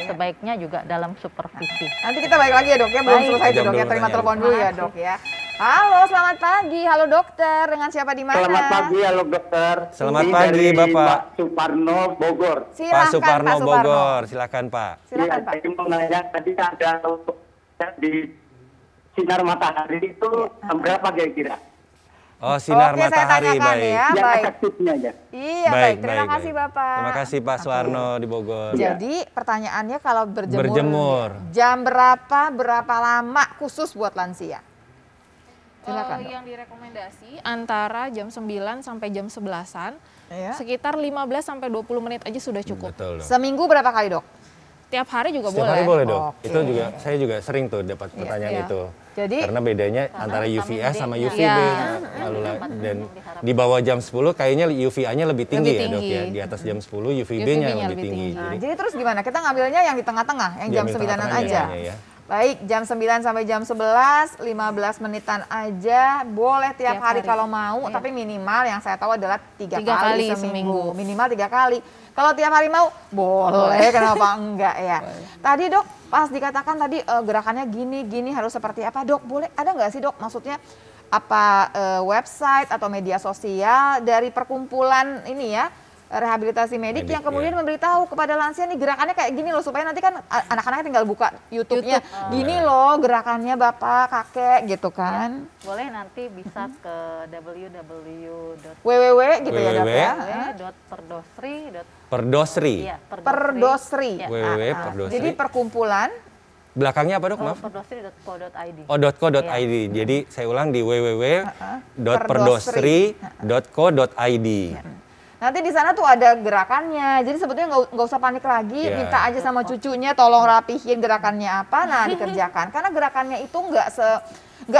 [SPEAKER 6] sebaiknya juga dalam supervisi.
[SPEAKER 3] Nanti kita balik lagi ya dok ya, belum
[SPEAKER 6] Baik.
[SPEAKER 3] selesai tuh
[SPEAKER 4] Jam
[SPEAKER 3] dok ya,
[SPEAKER 4] dulu
[SPEAKER 3] terima
[SPEAKER 4] pertanyaan.
[SPEAKER 3] telepon dulu ya dok ya. Halo, selamat pagi. Halo dokter, dengan siapa di mana?
[SPEAKER 7] Selamat pagi, halo dokter.
[SPEAKER 4] Selamat
[SPEAKER 7] Ini
[SPEAKER 4] pagi,
[SPEAKER 7] dari
[SPEAKER 4] Bapak.
[SPEAKER 7] Pak Suparno, Bogor.
[SPEAKER 3] Silahkan
[SPEAKER 4] Pak Suparno
[SPEAKER 3] Suparno.
[SPEAKER 4] Bogor, silakan Pak.
[SPEAKER 3] Silakan Pak.
[SPEAKER 7] Saya mau nanya, tadi ada untuk di sinar matahari itu berapa kira-kira?
[SPEAKER 4] Oh, sinar
[SPEAKER 3] Oke, saya
[SPEAKER 4] matahari,
[SPEAKER 3] tanyakan
[SPEAKER 4] baik.
[SPEAKER 3] ya.
[SPEAKER 7] Yang
[SPEAKER 3] baik.
[SPEAKER 7] efektifnya aja.
[SPEAKER 3] Iya, baik. Terima kasih Bapak.
[SPEAKER 4] Terima kasih Pak
[SPEAKER 3] Oke.
[SPEAKER 4] Suwarno di Bogor.
[SPEAKER 3] Jadi pertanyaannya kalau berjemur,
[SPEAKER 4] Berjemur.
[SPEAKER 3] jam berapa lama khusus buat lansia? Silakan. Dok.
[SPEAKER 5] Yang direkomendasi antara jam 9 sampai jam 11-an,
[SPEAKER 3] Iya.
[SPEAKER 5] sekitar 15 sampai 20 menit aja sudah cukup.
[SPEAKER 4] Betul dok.
[SPEAKER 3] Seminggu berapa kali dok?
[SPEAKER 5] Tiap hari juga
[SPEAKER 4] Setiap
[SPEAKER 5] boleh.
[SPEAKER 4] hari boleh dok.
[SPEAKER 3] Oke.
[SPEAKER 4] Itu juga saya juga sering tuh dapat pertanyaan
[SPEAKER 5] Iya.
[SPEAKER 4] itu.
[SPEAKER 3] Jadi
[SPEAKER 4] Karena bedanya antara UVA sama
[SPEAKER 6] D-nya.
[SPEAKER 4] UVB.
[SPEAKER 5] Iya.
[SPEAKER 4] Lalu dan di bawah jam 10 kayaknya UVA-nya lebih tinggi
[SPEAKER 5] Lebih
[SPEAKER 4] ya dok
[SPEAKER 5] tinggi.
[SPEAKER 4] ya. Di atas jam 10 UVB-nya
[SPEAKER 5] UVB-nya
[SPEAKER 4] lebih
[SPEAKER 5] lebih
[SPEAKER 4] tinggi.
[SPEAKER 5] tinggi.
[SPEAKER 3] Nah,
[SPEAKER 4] Jadi
[SPEAKER 3] jadi terus gimana? Kita ngambilnya yang di tengah-tengah, yang jam
[SPEAKER 4] di
[SPEAKER 3] 9-an
[SPEAKER 4] tengah-tengahnya
[SPEAKER 3] aja.
[SPEAKER 4] ya.
[SPEAKER 3] Baik, jam 9 sampai jam 11, 15 menitan aja. Boleh tiap
[SPEAKER 5] Tiap
[SPEAKER 3] hari
[SPEAKER 5] hari.
[SPEAKER 3] kalau mau,
[SPEAKER 5] Iya.
[SPEAKER 3] tapi minimal yang saya tahu adalah 3
[SPEAKER 5] 3
[SPEAKER 3] kali
[SPEAKER 5] kali
[SPEAKER 3] seminggu.
[SPEAKER 5] seminggu.
[SPEAKER 3] Minimal 3 kali. Kalau tiap hari mau, boleh. Kenapa enggak ya? Tadi dok, pas dikatakan tadi gerakannya gini harus seperti apa? Dok, boleh ada nggak sih dok? Maksudnya apa website atau media sosial dari perkumpulan ini ya, rehabilitasi medik
[SPEAKER 4] Medik,
[SPEAKER 3] yang kemudian
[SPEAKER 4] iya.
[SPEAKER 3] memberitahu kepada lansia nih gerakannya kayak gini loh, supaya nanti kan anak-anaknya tinggal buka YouTube-nya.
[SPEAKER 5] YouTube.
[SPEAKER 3] Gini loh gerakannya bapak, kakek gitu kan.
[SPEAKER 6] Boleh nanti bisa ke www.perdosri.
[SPEAKER 3] www gitu ya dok
[SPEAKER 4] www.
[SPEAKER 3] ya.
[SPEAKER 4] Perdosri.
[SPEAKER 6] Iya,
[SPEAKER 3] Perdosri.
[SPEAKER 6] Iya.
[SPEAKER 4] www.perdosri.
[SPEAKER 3] Jadi perkumpulan
[SPEAKER 4] Belakangnya apa dok? Maaf.
[SPEAKER 6] perdosri.co.id.
[SPEAKER 4] Oh, .co.id. Jadi saya ulang di www.perdosri.co.id.
[SPEAKER 3] nanti di sana tuh ada gerakannya. Jadi sebetulnya nggak usah panik lagi,
[SPEAKER 4] Ya.
[SPEAKER 3] minta aja sama cucunya tolong rapihin gerakannya apa, nah dikerjakan. Karena gerakannya itu nggak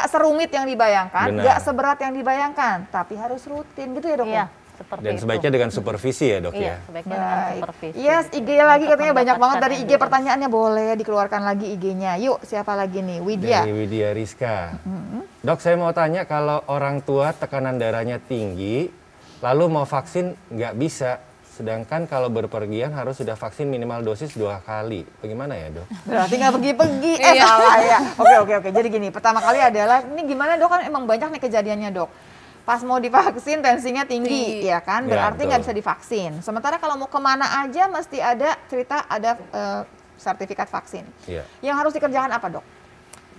[SPEAKER 3] serumit yang dibayangkan,
[SPEAKER 4] Benar.
[SPEAKER 3] nggak seberat yang dibayangkan, tapi harus rutin gitu ya dok.
[SPEAKER 6] Iya,
[SPEAKER 3] ya?
[SPEAKER 6] seperti
[SPEAKER 4] Dan
[SPEAKER 6] itu.
[SPEAKER 4] sebaiknya dengan supervisi ya dok
[SPEAKER 6] Iya,
[SPEAKER 4] ya.
[SPEAKER 6] sebaiknya dengan
[SPEAKER 3] Baik.
[SPEAKER 6] supervisi.
[SPEAKER 3] Yes, IG lagi
[SPEAKER 6] Untuk
[SPEAKER 3] katanya banyak banget dari IG
[SPEAKER 6] mendapatkan
[SPEAKER 3] pertanyaannya, boleh dikeluarkan lagi IG-nya. Yuk, siapa lagi nih? Widya.
[SPEAKER 4] Dari Widya Rizka. Dok, saya mau tanya kalau orang tua tekanan darahnya tinggi, lalu mau vaksin nggak bisa, sedangkan kalau berpergian harus sudah vaksin minimal dosis 2 kali. Bagaimana ya dok?
[SPEAKER 3] Berarti nggak pergi-pergi,
[SPEAKER 5] Iya.
[SPEAKER 3] salah ya. Oke. Jadi gini, pertama kali adalah, ini gimana dok, kan emang banyak nih kejadiannya dok. Pas mau divaksin tensinya tinggi, ya kan?
[SPEAKER 4] Ya,
[SPEAKER 3] Berarti nggak
[SPEAKER 4] betul.
[SPEAKER 3] bisa divaksin. Sementara kalau mau kemana aja mesti ada cerita, ada sertifikat vaksin.
[SPEAKER 4] Iya.
[SPEAKER 3] Yang harus dikerjakan apa dok?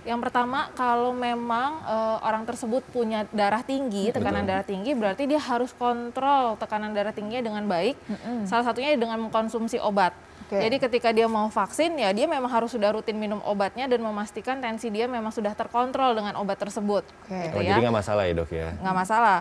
[SPEAKER 5] Yang pertama, kalau memang orang tersebut punya darah tinggi, tekanan darah tinggi, berarti dia harus kontrol tekanan darah tingginya dengan baik. Salah satunya dengan mengkonsumsi obat. Jadi ketika dia mau vaksin ya dia memang harus sudah rutin minum obatnya dan memastikan tensi dia memang sudah terkontrol dengan obat tersebut. Gitu
[SPEAKER 4] Oh,
[SPEAKER 5] ya.
[SPEAKER 4] jadi nggak masalah ya, Dok ya?
[SPEAKER 5] Nggak masalah.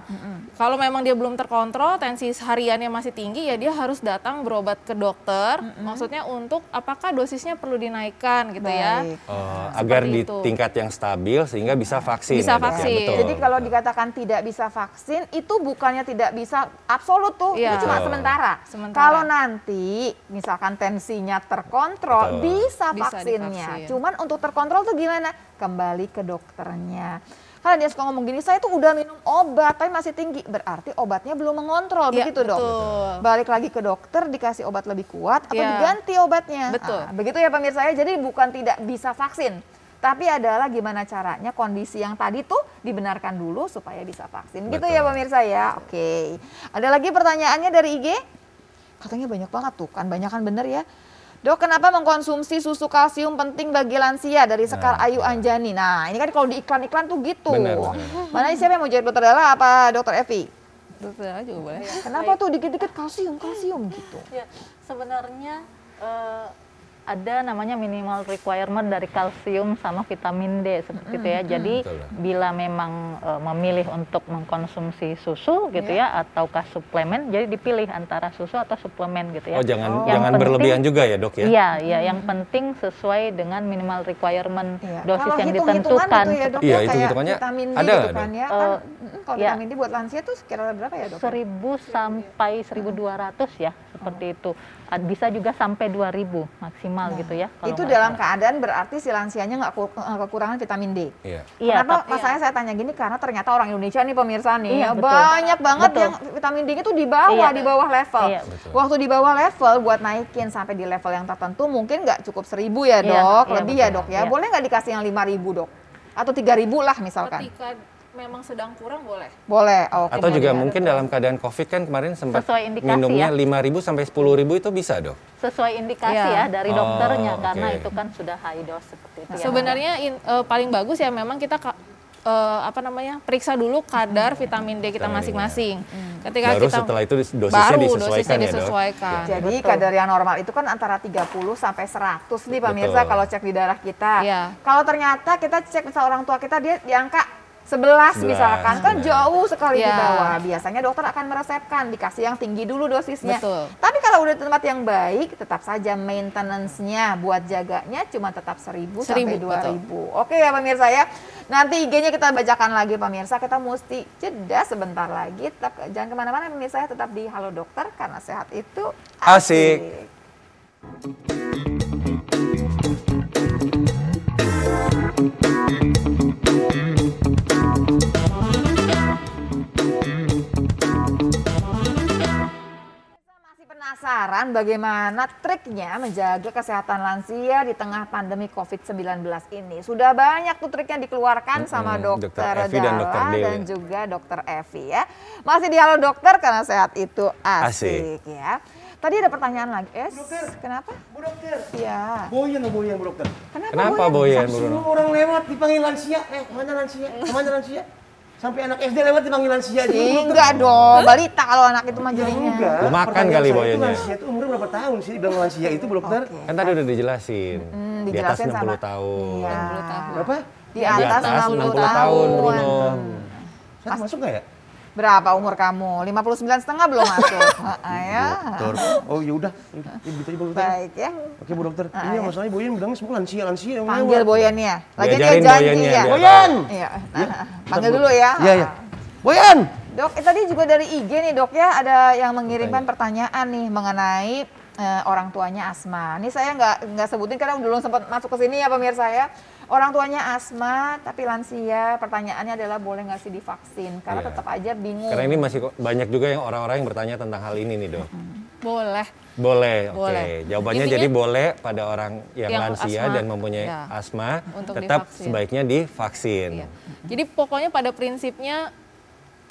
[SPEAKER 5] Kalau memang dia belum terkontrol, tensi hariannya masih tinggi, ya dia harus datang berobat ke dokter. Maksudnya untuk apakah dosisnya perlu dinaikkan gitu ya.
[SPEAKER 3] Baik.
[SPEAKER 4] Oh, agar di
[SPEAKER 5] itu.
[SPEAKER 4] tingkat yang stabil sehingga bisa vaksin.
[SPEAKER 5] Bisa
[SPEAKER 4] ya, Dok, ya?
[SPEAKER 5] vaksin.
[SPEAKER 4] Betul.
[SPEAKER 3] Jadi kalau dikatakan tidak bisa vaksin, itu bukannya tidak bisa absolut tuh,
[SPEAKER 5] Iya.
[SPEAKER 3] itu cuma
[SPEAKER 4] Betul.
[SPEAKER 3] sementara.
[SPEAKER 5] Sementara.
[SPEAKER 3] Kalau nanti misalkan tensinya terkontrol,
[SPEAKER 4] Betul.
[SPEAKER 3] bisa
[SPEAKER 5] Bisa
[SPEAKER 3] vaksinnya.
[SPEAKER 5] divaksin.
[SPEAKER 3] Cuman untuk terkontrol tuh gimana? Kembali ke dokternya. Kalau dia suka ngomong gini, saya tuh udah minum obat tapi masih tinggi, berarti obatnya belum mengontrol,
[SPEAKER 5] Iya,
[SPEAKER 3] begitu dok?
[SPEAKER 5] betul.
[SPEAKER 3] Balik lagi ke dokter, dikasih obat lebih kuat atau
[SPEAKER 5] Iya.
[SPEAKER 3] diganti obatnya.
[SPEAKER 5] Betul.
[SPEAKER 3] Ah, begitu ya pemirsa ya, jadi bukan tidak bisa vaksin. Tapi adalah gimana caranya kondisi yang tadi tuh dibenarkan dulu supaya bisa vaksin. Gitu
[SPEAKER 4] Betul.
[SPEAKER 3] ya pemirsa ya. Oke. Ada lagi pertanyaannya dari IG? Katanya banyak banget tuh kan, banyakan bener ya. Dok, kenapa mengkonsumsi susu kalsium penting bagi lansia dari Sekar Ayu Anjani? Nah, ini kan kalau di iklan-iklan tuh gitu.
[SPEAKER 4] Benar, benar.
[SPEAKER 3] Mana siapa yang mau jadi dokter Dala apa dokter Evi?
[SPEAKER 5] Dokter aja boleh.
[SPEAKER 3] Kenapa tuh dikit-dikit kalsium gitu?
[SPEAKER 6] Ya, sebenarnya ada namanya minimal requirement dari kalsium sama vitamin D seperti itu ya. Jadi
[SPEAKER 4] Betul.
[SPEAKER 6] bila memang memilih untuk mengkonsumsi susu gitu ya ataukah suplemen, jadi dipilih antara susu atau suplemen gitu ya.
[SPEAKER 4] Oh, jangan
[SPEAKER 6] Yang penting-
[SPEAKER 4] berlebihan juga ya, Dok ya?
[SPEAKER 6] Iya, iya, yang penting sesuai dengan minimal requirement
[SPEAKER 3] Iya.
[SPEAKER 6] dosis
[SPEAKER 3] Kalau
[SPEAKER 6] yang
[SPEAKER 3] hitung-hitungan
[SPEAKER 6] ditentukan.
[SPEAKER 3] gitu ya dok,
[SPEAKER 4] Iya,
[SPEAKER 3] ya, kayak
[SPEAKER 4] hitung-hitungannya
[SPEAKER 3] vitamin D
[SPEAKER 4] ada
[SPEAKER 3] gitu
[SPEAKER 4] nggak,
[SPEAKER 3] kan
[SPEAKER 4] Dok?
[SPEAKER 3] ya. Kalau
[SPEAKER 6] ya.
[SPEAKER 3] vitamin D buat lansia tuh sekira berapa ya dok?
[SPEAKER 6] 1000 sampai 1200 ya, seperti itu. Bisa juga sampai 2000 maksimal gitu ya. kalau
[SPEAKER 3] Itu
[SPEAKER 6] nggak
[SPEAKER 3] dalam
[SPEAKER 6] salah.
[SPEAKER 3] keadaan berarti si lansianya nggak kekurangan vitamin D.
[SPEAKER 4] Iya.
[SPEAKER 6] Iya,
[SPEAKER 3] Kenapa
[SPEAKER 6] tapi-
[SPEAKER 3] masanya saya tanya gini? Karena ternyata orang Indonesia nih pemirsa nih,
[SPEAKER 6] Iya,
[SPEAKER 3] ya,
[SPEAKER 6] betul.
[SPEAKER 3] banyak banget
[SPEAKER 6] Betul.
[SPEAKER 3] yang vitamin D-nya tuh di bawah,
[SPEAKER 6] Iya.
[SPEAKER 3] di bawah level.
[SPEAKER 6] Iya.
[SPEAKER 4] Betul.
[SPEAKER 3] Waktu di bawah level buat naikin sampai di level yang tertentu mungkin nggak cukup 1000 ya
[SPEAKER 6] Iya,
[SPEAKER 3] dok,
[SPEAKER 6] iya,
[SPEAKER 3] lebih
[SPEAKER 6] betul.
[SPEAKER 3] ya dok ya.
[SPEAKER 6] Iya.
[SPEAKER 3] Boleh nggak dikasih yang 5000 dok? Atau 3000 lah misalkan.
[SPEAKER 5] Ketika memang sedang kurang boleh.
[SPEAKER 3] Boleh. Oke.
[SPEAKER 4] Atau juga
[SPEAKER 3] boleh.
[SPEAKER 4] mungkin dalam keadaan COVID kan kemarin sempat
[SPEAKER 6] Sesuai indikasi
[SPEAKER 4] minumnya
[SPEAKER 6] ya.
[SPEAKER 4] 5.000 sampai 10.000 itu bisa, Dok?
[SPEAKER 6] sesuai indikasi
[SPEAKER 5] Iya.
[SPEAKER 6] ya dari
[SPEAKER 4] Oh,
[SPEAKER 6] dokternya karena
[SPEAKER 4] oke.
[SPEAKER 6] itu kan sudah high dose seperti itu ya.
[SPEAKER 5] Sebenarnya paling bagus ya memang kita periksa dulu kadar vitamin D kita
[SPEAKER 4] Vitamin D-nya.
[SPEAKER 5] masing-masing. Ketika
[SPEAKER 4] Baru
[SPEAKER 5] kita
[SPEAKER 4] setelah itu dosisnya
[SPEAKER 5] baru
[SPEAKER 4] disesuaikan
[SPEAKER 5] dosisnya
[SPEAKER 4] ya, Dok?
[SPEAKER 5] disesuaikan.
[SPEAKER 3] Jadi
[SPEAKER 6] Betul.
[SPEAKER 3] kadar yang normal itu kan antara 30 sampai 100 nih pemirsa
[SPEAKER 4] Betul.
[SPEAKER 3] kalau cek di darah kita.
[SPEAKER 5] Iya.
[SPEAKER 3] Kalau ternyata kita cek misal orang tua kita dia di angka 11 misalkan kan
[SPEAKER 4] benar.
[SPEAKER 3] jauh sekali di
[SPEAKER 5] Iya.
[SPEAKER 3] bawah. Biasanya dokter akan meresepkan dikasih yang tinggi dulu dosisnya.
[SPEAKER 5] Betul.
[SPEAKER 3] Tapi kalau udah di tempat yang baik tetap saja maintenance-nya buat jaganya cuma tetap 1000 sampai
[SPEAKER 5] 1000,
[SPEAKER 3] 2000. Oke ya pemirsa ya. Nanti IG-nya kita bacakan lagi pemirsa. Kita mesti jeda sebentar lagi. Tetap jangan kemana-mana pemirsa ya. Tetap di Halo Dokter karena sehat itu
[SPEAKER 4] Asik.
[SPEAKER 3] Masih penasaran bagaimana triknya menjaga kesehatan lansia di tengah pandemi COVID-19 ini? Sudah banyak tuh triknya dikeluarkan sama
[SPEAKER 4] Dokter
[SPEAKER 3] dokter
[SPEAKER 4] Evi dan
[SPEAKER 3] Dala
[SPEAKER 4] Dokter Dewi.
[SPEAKER 3] dan juga dokter Evi ya. Masih di Halo Dokter karena sehat itu asik, ya. Tadi ada pertanyaan lagi, kenapa?
[SPEAKER 2] Bu dokter.
[SPEAKER 3] Iya.
[SPEAKER 2] Boyan Bu dokter.
[SPEAKER 4] Kenapa Boyan, Bruno?
[SPEAKER 2] Semua orang lewat dipanggil lansia. Mana lansia? Kemana lansia? Sampai anak SD lewat dipanggil lansia.
[SPEAKER 3] Enggak dong, balita kalau anak itu mah jadinya.
[SPEAKER 4] Belum makan kali Boyannya.
[SPEAKER 2] Lansia itu umurnya berapa tahun sih? Dibilang lansia itu Bu dokter.
[SPEAKER 4] Kan tadi udah dijelasin. Di atas
[SPEAKER 3] dijelasin
[SPEAKER 4] 60
[SPEAKER 3] sama-
[SPEAKER 4] tahun.
[SPEAKER 3] Iya.
[SPEAKER 2] Berapa?
[SPEAKER 3] Di atas 60 tahun.
[SPEAKER 4] Bruno.
[SPEAKER 2] Saya masuk nggak ya?
[SPEAKER 3] Berapa umur kamu? 59,5 belum masuk. Ya.
[SPEAKER 2] Dokter. Oh ya udah. Gitu aja Bu dokter.
[SPEAKER 3] Baik ya.
[SPEAKER 2] Oke Bu dokter. Ini masalahnya Boyan bilangnya semua lansia yang
[SPEAKER 3] Panggil
[SPEAKER 2] lewat.
[SPEAKER 3] Boyannya. Lagi dia
[SPEAKER 4] Diajarin
[SPEAKER 3] janji
[SPEAKER 4] Boyannya,
[SPEAKER 3] ya.
[SPEAKER 4] biar
[SPEAKER 2] Boyan!
[SPEAKER 3] Iya. Panggil dulu ya.
[SPEAKER 2] Iya ya. Boyan!
[SPEAKER 3] Dok, tadi juga dari IG nih dok ya, ada yang mengirimkan pertanyaan nih mengenai orang tuanya asma. Ini saya nggak sebutin karena belum sempat masuk ke sini ya pemirsa ya. Orang tuanya asma tapi lansia, pertanyaannya adalah boleh nggak sih divaksin? Karena
[SPEAKER 4] Iya.
[SPEAKER 3] tetap aja bingung.
[SPEAKER 4] Karena ini masih banyak juga yang orang-orang yang bertanya tentang hal ini nih, Dok.
[SPEAKER 5] Boleh.
[SPEAKER 4] Boleh, oke.
[SPEAKER 5] Boleh.
[SPEAKER 4] Jawabannya
[SPEAKER 5] Intinya-
[SPEAKER 4] jadi boleh pada orang yang
[SPEAKER 5] Yang
[SPEAKER 4] lansia
[SPEAKER 5] asma,
[SPEAKER 4] dan mempunyai
[SPEAKER 5] ya.
[SPEAKER 4] asma,
[SPEAKER 5] Untuk
[SPEAKER 4] tetap
[SPEAKER 5] divaksin.
[SPEAKER 4] sebaiknya divaksin.
[SPEAKER 5] Iya. Jadi pokoknya pada prinsipnya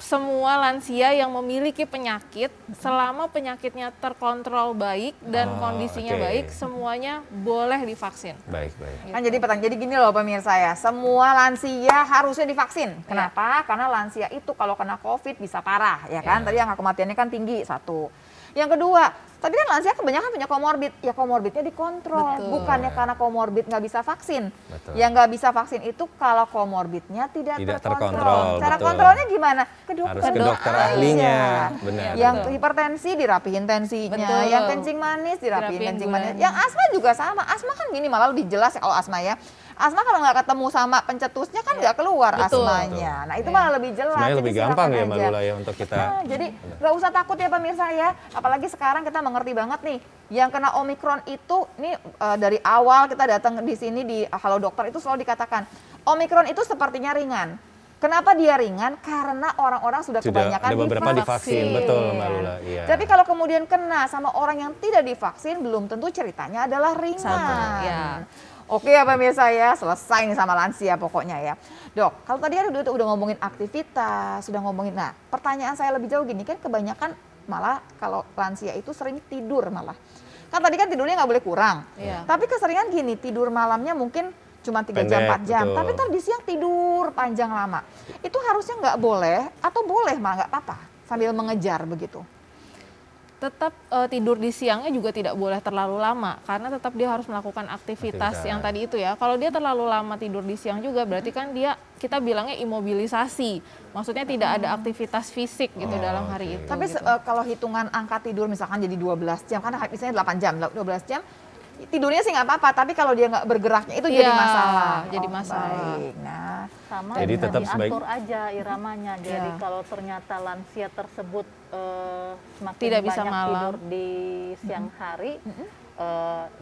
[SPEAKER 5] semua lansia yang memiliki penyakit selama penyakitnya terkontrol baik dan
[SPEAKER 4] Oh,
[SPEAKER 5] kondisinya
[SPEAKER 4] oke.
[SPEAKER 5] baik semuanya boleh divaksin.
[SPEAKER 4] Baik, baik.
[SPEAKER 3] Kan jadi pertanyaan, jadi gini loh pemirsa ya, semua lansia harusnya divaksin. Kenapa? Karena lansia itu kalau kena COVID bisa parah, ya kan? Tadi angka kematiannya kan tinggi, satu. Yang kedua, Tapi kan lansia kebanyakan punya komorbid, ya komorbidnya dikontrol.
[SPEAKER 5] Betul.
[SPEAKER 3] Bukannya karena komorbid nggak bisa vaksin.
[SPEAKER 4] Betul.
[SPEAKER 3] Yang nggak bisa vaksin itu kalau komorbidnya tidak
[SPEAKER 4] terkontrol,
[SPEAKER 3] Cara
[SPEAKER 4] betul.
[SPEAKER 3] kontrolnya gimana? Ke dokter.
[SPEAKER 4] Harus ke dokter
[SPEAKER 3] aja.
[SPEAKER 4] ahlinya, benar.
[SPEAKER 3] Yang
[SPEAKER 5] Betul.
[SPEAKER 3] hipertensi dirapihin tensinya,
[SPEAKER 5] Betul.
[SPEAKER 3] yang kencing manis dirapihin
[SPEAKER 5] Dirapihin
[SPEAKER 3] kencing manis.
[SPEAKER 5] gulanya.
[SPEAKER 3] Yang asma juga sama. Asma kan gini malah lebih jelas ya kalau asma ya. Asma kalau nggak ketemu sama pencetusnya kan nggak keluar
[SPEAKER 5] Betul.
[SPEAKER 3] asmanya. Nah itu malah lebih jelas.
[SPEAKER 4] Sebenarnya
[SPEAKER 3] Jadi
[SPEAKER 4] lebih
[SPEAKER 3] silakan
[SPEAKER 4] gampang ya
[SPEAKER 3] aja.
[SPEAKER 4] Mbak Lula ya untuk kita.
[SPEAKER 3] Nah, jadi nggak usah takut ya pemirsa ya. Apalagi sekarang kita mengerti banget nih. Yang kena Omikron itu, nih dari awal kita datang di sini di Halo Dokter itu selalu dikatakan Omikron itu sepertinya ringan. Kenapa dia ringan? Karena orang-orang sudah kebanyakan
[SPEAKER 4] ada beberapa divaksin, betul Mbak Lula. Iya.
[SPEAKER 3] Tapi kalau kemudian kena sama orang yang tidak divaksin, belum tentu ceritanya adalah ringan.
[SPEAKER 5] Sama, ya.
[SPEAKER 3] Oke ya pemirsa ya, selesai nih sama lansia pokoknya ya. Dok, kalau tadi kan udah ngomongin aktivitas, sudah ngomongin, nah pertanyaan saya lebih jauh gini, kan kebanyakan malah kalau lansia itu sering tidur malah. Kan tadi kan tidurnya nggak boleh kurang,
[SPEAKER 5] Iya.
[SPEAKER 3] tapi keseringan gini, tidur malamnya mungkin cuma 3 jam,
[SPEAKER 4] Pendek,
[SPEAKER 3] 4 jam,
[SPEAKER 4] betul.
[SPEAKER 3] tapi ntar di siang tidur panjang lama. Itu harusnya nggak boleh atau boleh malah nggak apa-apa sambil mengejar begitu.
[SPEAKER 5] Tetap tidur di siangnya juga tidak boleh terlalu lama karena tetap dia harus melakukan aktivitas yang tadi itu ya. Kalau dia terlalu lama tidur di siang juga berarti kan kita bilangnya imobilisasi. Maksudnya tidak ada aktivitas fisik gitu dalam hari itu.
[SPEAKER 3] Tapi
[SPEAKER 5] gitu.
[SPEAKER 3] kalau hitungan angka tidur misalkan jadi 12 jam, kan misalnya 8 jam, 12 jam, tidurnya sih nggak apa-apa, tapi kalau dia nggak bergeraknya itu jadi
[SPEAKER 5] Iya,
[SPEAKER 3] masalah.
[SPEAKER 5] jadi masalah.
[SPEAKER 3] Baik. Nah,
[SPEAKER 6] Sama
[SPEAKER 4] Jadi
[SPEAKER 6] bisa
[SPEAKER 4] tetap
[SPEAKER 6] diatur aja iramanya. Jadi
[SPEAKER 3] Ya.
[SPEAKER 6] kalau ternyata lansia tersebut semakin
[SPEAKER 5] Tidak bisa
[SPEAKER 6] banyak
[SPEAKER 5] malam.
[SPEAKER 6] tidur di siang hari,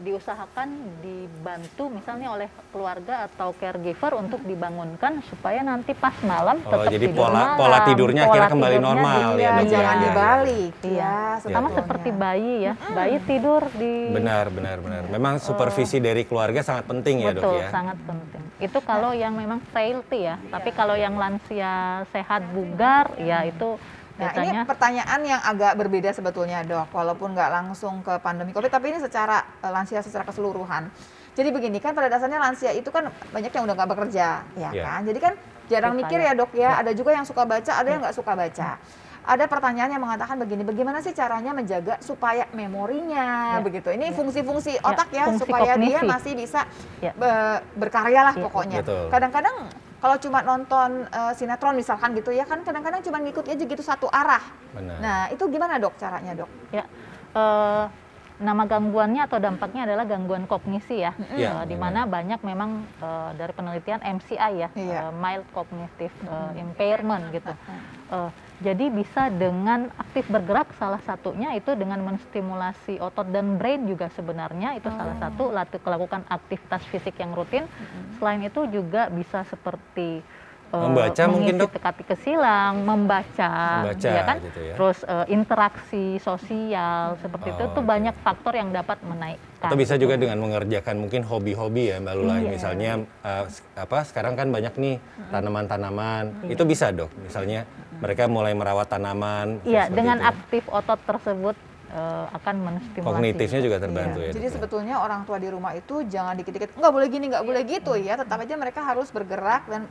[SPEAKER 6] diusahakan dibantu misalnya oleh keluarga atau caregiver untuk dibangunkan supaya nanti pas malam
[SPEAKER 4] Oh,
[SPEAKER 6] tetap
[SPEAKER 4] jadi
[SPEAKER 6] tidur
[SPEAKER 4] pola
[SPEAKER 6] malam.
[SPEAKER 4] tidurnya
[SPEAKER 6] Pola
[SPEAKER 4] akhirnya kembali
[SPEAKER 6] tidurnya
[SPEAKER 4] normal
[SPEAKER 6] di-
[SPEAKER 4] ya,
[SPEAKER 3] iya,
[SPEAKER 4] Dok, ya.
[SPEAKER 3] jangan
[SPEAKER 4] Iya.
[SPEAKER 3] dibalik.
[SPEAKER 6] Iya,
[SPEAKER 3] Ya,
[SPEAKER 6] sama
[SPEAKER 3] sebetulnya.
[SPEAKER 6] seperti bayi ya. Bayi tidur di
[SPEAKER 4] Benar. Memang supervisi dari keluarga sangat penting ya, Dok
[SPEAKER 6] betul,
[SPEAKER 4] ya.
[SPEAKER 6] sangat penting. Itu kalau yang memang frailty ya. Tapi kalau yang lansia sehat bugar ya itu
[SPEAKER 3] Nah,
[SPEAKER 6] biasanya
[SPEAKER 3] ini pertanyaan yang agak berbeda sebetulnya, Dok. Walaupun nggak langsung ke pandemi Covid, tapi ini secara lansia secara keseluruhan. Jadi begini kan, pada dasarnya lansia itu kan banyak yang udah nggak bekerja, ya
[SPEAKER 4] Iya.
[SPEAKER 3] kan? Jadi kan jarang
[SPEAKER 6] Betul,
[SPEAKER 3] mikir ya, Dok ya. Ada juga yang suka baca, ada yang nggak suka baca. Ada pertanyaan yang mengatakan begini, bagaimana sih caranya menjaga supaya memorinya
[SPEAKER 6] Ya.
[SPEAKER 3] begitu? Ini fungsi-fungsi otak ya,
[SPEAKER 6] fungsi
[SPEAKER 3] supaya dia
[SPEAKER 6] kognisi.
[SPEAKER 3] masih bisa
[SPEAKER 6] Ya.
[SPEAKER 3] berkarya lah
[SPEAKER 6] Ya,
[SPEAKER 3] pokoknya.
[SPEAKER 4] betul.
[SPEAKER 3] Kadang-kadang kalau cuma nonton sinetron misalkan gitu ya kan, kadang-kadang cuma ngikut aja gitu satu arah.
[SPEAKER 4] Benar.
[SPEAKER 3] Nah, itu gimana Dok caranya, Dok?
[SPEAKER 6] ya nama gangguannya atau dampaknya adalah gangguan kognisi ya.
[SPEAKER 4] Iya,
[SPEAKER 6] Di mana banyak memang dari penelitian MCI ya,
[SPEAKER 3] Iya.
[SPEAKER 6] mild cognitive impairment gitu. Jadi bisa dengan aktif bergerak, salah satunya itu dengan menstimulasi otot dan brain juga sebenarnya itu salah satu, lakukan aktivitas fisik yang rutin. Selain itu juga bisa seperti
[SPEAKER 4] Membaca mungkin,
[SPEAKER 6] mengisi
[SPEAKER 4] Dok?
[SPEAKER 6] teka-teki silang, membaca ya kan?
[SPEAKER 4] gitu ya.
[SPEAKER 6] Terus interaksi sosial seperti itu tuh
[SPEAKER 4] oke.
[SPEAKER 6] banyak faktor yang dapat menaikkan.
[SPEAKER 4] Atau bisa juga dengan mengerjakan mungkin hobi-hobi ya Mbak Lula.
[SPEAKER 6] Iya.
[SPEAKER 4] Misalnya sekarang kan banyak nih tanaman-tanaman. Itu bisa, Dok. Misalnya mereka mulai merawat tanaman.
[SPEAKER 6] Iya,
[SPEAKER 4] seperti
[SPEAKER 6] dengan
[SPEAKER 4] itu.
[SPEAKER 6] aktif otot tersebut akan menstimulasi.
[SPEAKER 4] Kognitifnya juga terbantu ya.
[SPEAKER 3] Jadi
[SPEAKER 4] Dok, ya.
[SPEAKER 3] sebetulnya orang tua di rumah itu jangan dikit-dikit nggak boleh gini, nggak boleh gitu ya. Tetap aja mereka harus bergerak dan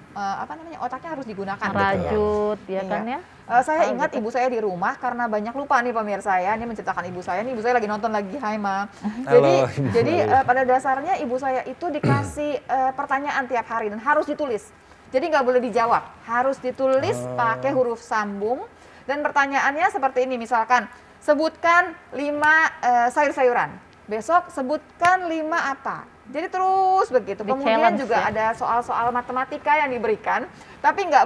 [SPEAKER 3] otaknya harus digunakan.
[SPEAKER 6] Merajut, ya kan ya.
[SPEAKER 3] Saya ingat ibu saya di rumah karena banyak lupa nih pemirsa ya. Ini menceritakan ibu saya. Nih ibu saya lagi nonton lagi, Hai Ma.
[SPEAKER 4] Halo, Ibu.
[SPEAKER 3] Jadi pada dasarnya ibu saya itu dikasih pertanyaan tiap hari dan harus ditulis. Jadi nggak boleh dijawab, harus ditulis pakai huruf sambung. Dan pertanyaannya seperti ini, misalkan sebutkan 5 sayur-sayuran. Besok sebutkan 5 apa. Jadi terus begitu.
[SPEAKER 6] Di
[SPEAKER 3] Kemudian
[SPEAKER 6] challenge
[SPEAKER 3] juga
[SPEAKER 6] ya.
[SPEAKER 3] ada soal-soal matematika yang diberikan, tapi nggak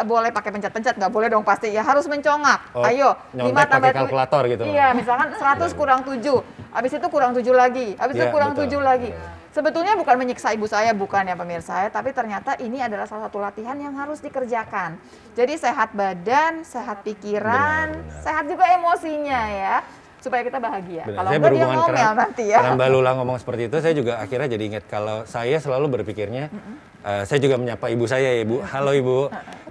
[SPEAKER 3] boleh pakai pencet-pencet, nggak boleh dong pasti ya, harus mencongak.
[SPEAKER 4] Oh,
[SPEAKER 3] Ayo,
[SPEAKER 4] nyontek pakai kalkulator gitu.
[SPEAKER 3] Iya, misalkan 100 kurang 7, habis itu kurang 7 lagi, habis itu
[SPEAKER 4] Iya,
[SPEAKER 3] kurang
[SPEAKER 4] betul.
[SPEAKER 3] 7 lagi. Sebetulnya bukan menyiksa ibu saya, bukan ya pemirsa ya, tapi ternyata ini adalah salah satu latihan yang harus dikerjakan. Jadi sehat badan, sehat pikiran,
[SPEAKER 4] Benar.
[SPEAKER 3] sehat juga emosinya ya, supaya kita bahagia.
[SPEAKER 4] Benar.
[SPEAKER 3] Kalau
[SPEAKER 4] Saya
[SPEAKER 3] enggak dia
[SPEAKER 4] berhubungan
[SPEAKER 3] ngomel nanti ya.
[SPEAKER 4] karena Mbak Lula ngomong seperti itu, saya juga akhirnya jadi ingat kalau saya selalu berpikirnya, saya juga menyapa ibu saya ya, Ibu. Halo Ibu.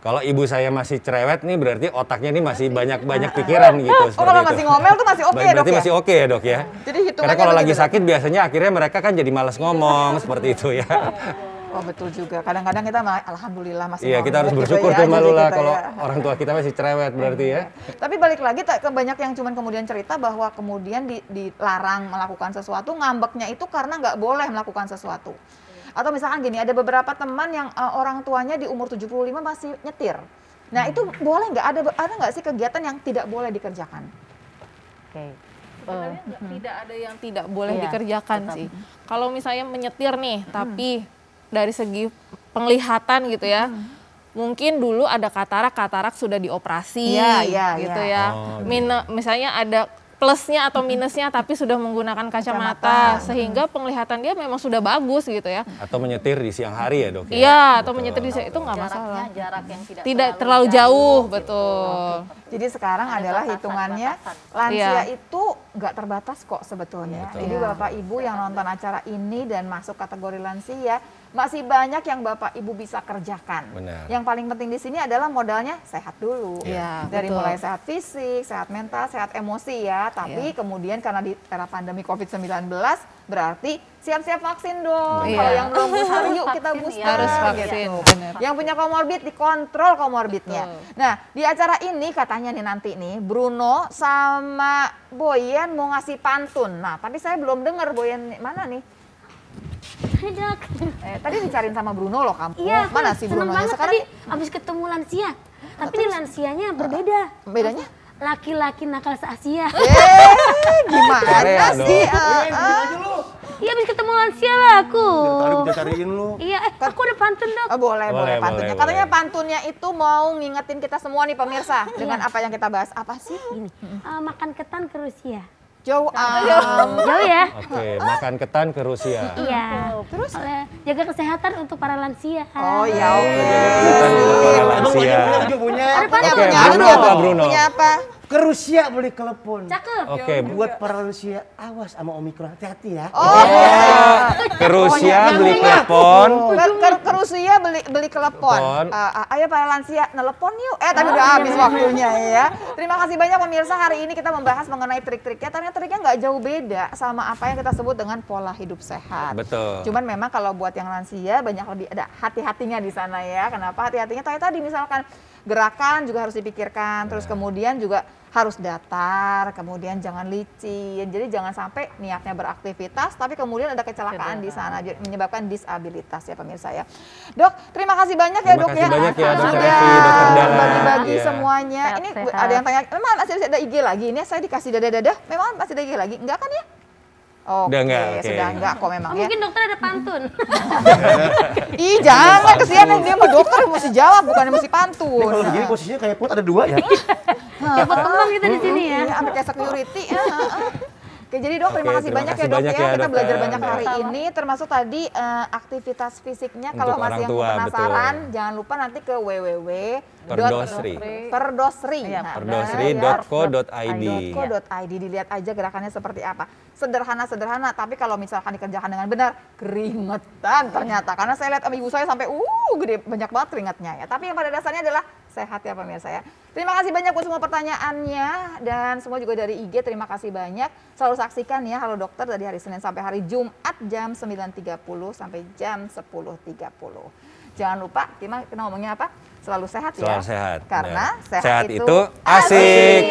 [SPEAKER 4] Kalau ibu saya masih cerewet nih berarti otaknya ini masih banyak pikiran gitu.
[SPEAKER 3] Oh,
[SPEAKER 4] seperti
[SPEAKER 3] kalau
[SPEAKER 4] itu.
[SPEAKER 3] masih ngomel tuh masih oke ya, Dok
[SPEAKER 4] Berarti
[SPEAKER 3] ya?
[SPEAKER 4] masih oke ya, Dok ya.
[SPEAKER 3] Jadi hitungannya
[SPEAKER 4] Karena kalau lagi
[SPEAKER 3] begitu, Dok.
[SPEAKER 4] sakit biasanya akhirnya mereka kan jadi malas ngomong seperti itu ya.
[SPEAKER 3] Oh betul juga. Kadang-kadang kita malah alhamdulillah masih
[SPEAKER 4] Iya, kita harus
[SPEAKER 3] normal gitu
[SPEAKER 4] bersyukur
[SPEAKER 3] ya,
[SPEAKER 4] tuh Mbak
[SPEAKER 3] jadi
[SPEAKER 4] Lula
[SPEAKER 3] kita
[SPEAKER 4] kalau
[SPEAKER 3] ya.
[SPEAKER 4] orang tua kita masih cerewet berarti ya.
[SPEAKER 3] Tapi balik lagi ke banyak yang cuman kemudian cerita bahwa kemudian dilarang melakukan sesuatu, ngambeknya itu karena nggak boleh melakukan sesuatu. Atau misalkan gini, ada beberapa teman yang orang tuanya di umur 75 masih nyetir. Nah itu boleh nggak? Ada nggak sih kegiatan yang tidak boleh dikerjakan?
[SPEAKER 6] Oke.
[SPEAKER 5] Sebenarnya tidak ada yang tidak boleh
[SPEAKER 6] Iya,
[SPEAKER 5] dikerjakan
[SPEAKER 6] tetap.
[SPEAKER 5] sih. Kalau misalnya menyetir nih, tapi dari segi penglihatan gitu ya, mungkin dulu ada katarak sudah dioperasi,
[SPEAKER 3] Iya,
[SPEAKER 5] gitu
[SPEAKER 3] iya.
[SPEAKER 5] ya.
[SPEAKER 4] Oh,
[SPEAKER 5] Misalnya ada plusnya atau minusnya, tapi sudah menggunakan kacamata, sehingga penglihatan dia memang sudah bagus gitu ya.
[SPEAKER 4] Atau menyetir di siang hari ya dok? ya?
[SPEAKER 5] Iya, atau menyetir di itu nggak masalah.
[SPEAKER 6] Jarak yang
[SPEAKER 5] Tidak terlalu jauh, betul.
[SPEAKER 3] Jadi sekarang
[SPEAKER 6] Ada
[SPEAKER 3] adalah
[SPEAKER 6] batasan,
[SPEAKER 3] hitungannya
[SPEAKER 6] batasan.
[SPEAKER 3] lansia
[SPEAKER 5] Iya.
[SPEAKER 3] itu nggak terbatas kok sebetulnya.
[SPEAKER 4] Betul.
[SPEAKER 3] Jadi
[SPEAKER 5] Iya.
[SPEAKER 3] Bapak Ibu yang nonton acara ini dan masuk kategori lansia, masih banyak yang Bapak Ibu bisa kerjakan.
[SPEAKER 4] Benar.
[SPEAKER 3] Yang paling penting di sini adalah modalnya sehat dulu.
[SPEAKER 5] Iya,
[SPEAKER 3] Dari
[SPEAKER 5] betul.
[SPEAKER 3] mulai sehat fisik, sehat mental, sehat emosi ya. Tapi kemudian karena di era pandemi COVID-19 berarti siap-siap vaksin dong.
[SPEAKER 5] Iya.
[SPEAKER 3] Kalau yang belum booster
[SPEAKER 6] Harus
[SPEAKER 3] yuk kita
[SPEAKER 6] vaksin
[SPEAKER 3] booster.
[SPEAKER 6] ya.
[SPEAKER 5] Harus
[SPEAKER 3] gitu.
[SPEAKER 5] vaksin, benar.
[SPEAKER 3] Yang punya komorbid dikontrol komorbidnya.
[SPEAKER 5] Betul.
[SPEAKER 3] Nah, di acara ini katanya nih nanti nih Bruno sama Boyen mau ngasih pantun. Nah, tapi saya belum dengar Boyen mana nih?
[SPEAKER 1] Hai, Dok.
[SPEAKER 3] Tadi dicariin sama Bruno loh kamu.
[SPEAKER 1] Iya,
[SPEAKER 3] Mana
[SPEAKER 1] aku
[SPEAKER 3] sih
[SPEAKER 1] seneng
[SPEAKER 3] Brunonya
[SPEAKER 1] banget
[SPEAKER 3] sekarang?
[SPEAKER 1] tadi abis ketemu lansia. Tapi ini lansianya berbeda.
[SPEAKER 3] Bedanya?
[SPEAKER 1] Laki-laki nakal se-Asia.
[SPEAKER 3] Gimana
[SPEAKER 4] Korea
[SPEAKER 3] sih?
[SPEAKER 4] dong.
[SPEAKER 2] aja lu.
[SPEAKER 1] Iya, abis ketemu lansia lah aku.
[SPEAKER 2] Tadi bisa cariin lu.
[SPEAKER 1] Iya, aku ada pantun, Dok.
[SPEAKER 3] Oh, boleh
[SPEAKER 4] Boleh,
[SPEAKER 3] pantunnya.
[SPEAKER 4] boleh,
[SPEAKER 3] Katanya
[SPEAKER 4] boleh.
[SPEAKER 3] pantunnya itu mau ngingetin kita semua nih pemirsa dengan apa yang kita bahas. Apa sih?
[SPEAKER 1] Gini, makan ketan ke Rusia.
[SPEAKER 3] Jauh
[SPEAKER 1] Jauh ya?
[SPEAKER 4] Oke, makan ketan ke Rusia.
[SPEAKER 1] Iya. Terus jaga kesehatan untuk para lansia.
[SPEAKER 3] Oh ya.
[SPEAKER 4] Ketan untuk para
[SPEAKER 2] Emang
[SPEAKER 4] lansia.
[SPEAKER 2] punya.
[SPEAKER 1] Ada pantun.
[SPEAKER 4] Oke,
[SPEAKER 3] Punya
[SPEAKER 4] Bruno apa Bruno?
[SPEAKER 3] Punya apa?
[SPEAKER 2] Ke Rusia beli telepon.
[SPEAKER 1] Cakep.
[SPEAKER 4] Oke,
[SPEAKER 2] Buat para lansia, awas sama Omikron, hati-hati ya.
[SPEAKER 4] ke Rusia beli telepon.
[SPEAKER 3] Ke Rusia beli telepon.
[SPEAKER 4] Telepon.
[SPEAKER 3] Ayo para lansia nelepon yuk. Tapi udah habis waktunya ya. Terima kasih banyak pemirsa, hari ini kita membahas mengenai trik-triknya. Ternyata triknya nggak jauh beda sama apa yang kita sebut dengan pola hidup sehat.
[SPEAKER 4] Betul.
[SPEAKER 3] Cuman memang kalau buat yang lansia banyak lebih ada hati-hatinya di sana ya. Kenapa hati-hatinya? Tadi misalkan gerakan juga harus dipikirkan, terus kemudian juga harus datar, kemudian jangan licin. Jadi jangan sampai niatnya beraktivitas tapi kemudian ada kecelakaan di sana menyebabkan disabilitas ya pemirsa ya. Dok, terima kasih banyak ya
[SPEAKER 4] Terima
[SPEAKER 3] Dok
[SPEAKER 4] kasih
[SPEAKER 3] ya.
[SPEAKER 4] banyak ya, Dokter
[SPEAKER 3] Sudah
[SPEAKER 4] Evi, Dokter Dara.
[SPEAKER 3] bagi-bagi
[SPEAKER 4] Iya.
[SPEAKER 3] semuanya. Ini
[SPEAKER 6] Sehat-sehat.
[SPEAKER 3] ada yang tanya, memang masih ada IG lagi? Ini saya dikasih dada-dada, memang masih ada IG lagi? Enggak kan ya? Oke,
[SPEAKER 4] Udah enggak, oke.
[SPEAKER 3] sudah enggak kok memang ya.
[SPEAKER 1] Mungkin dokter ada pantun.
[SPEAKER 3] Ih, jangan kesian dia mau dokter mesti jawab bukan mesti pantun.
[SPEAKER 2] Kalau begini posisinya kayak put ada dua ya.
[SPEAKER 1] Ya, berkembang kita di sini ya.
[SPEAKER 3] Iya, sampai kayak security. Oke, jadi Dok, terima
[SPEAKER 4] Oke,
[SPEAKER 3] kasih
[SPEAKER 4] terima
[SPEAKER 3] banyak ya
[SPEAKER 4] kasih
[SPEAKER 3] Dok
[SPEAKER 4] banyak
[SPEAKER 3] ya.
[SPEAKER 4] ya,
[SPEAKER 3] Kita
[SPEAKER 4] Dokter.
[SPEAKER 3] belajar banyak hari
[SPEAKER 6] Sama-sama.
[SPEAKER 3] ini, termasuk tadi aktivitas fisiknya.
[SPEAKER 4] Untuk
[SPEAKER 3] Kalau masih
[SPEAKER 4] orang
[SPEAKER 3] yang
[SPEAKER 4] tua,
[SPEAKER 3] penasaran,
[SPEAKER 4] betul.
[SPEAKER 3] jangan lupa nanti ke
[SPEAKER 4] Perdosri.
[SPEAKER 3] Perdosri.
[SPEAKER 6] Iya,
[SPEAKER 3] Nah,
[SPEAKER 4] Perdosri.co.id.
[SPEAKER 3] .co.id, dilihat aja gerakannya seperti apa. Sederhana-sederhana, tapi kalau misalkan dikerjakan dengan benar, keringetan ternyata. Karena saya lihat ibu saya sampai gede banyak banget keringatnya ya. Tapi yang pada dasarnya adalah sehat ya pemirsa ya. Terima kasih banyak buat semua pertanyaannya dan semua juga dari IG. Terima kasih banyak. Selalu saksikan ya Halo Dokter dari hari Senin sampai hari Jumat jam 9.30 sampai jam 10.30. Jangan lupa kita ngomongnya apa? Selalu sehat ya.
[SPEAKER 4] Selalu sehat.
[SPEAKER 3] Karena
[SPEAKER 4] Dan
[SPEAKER 3] sehat
[SPEAKER 4] itu asik.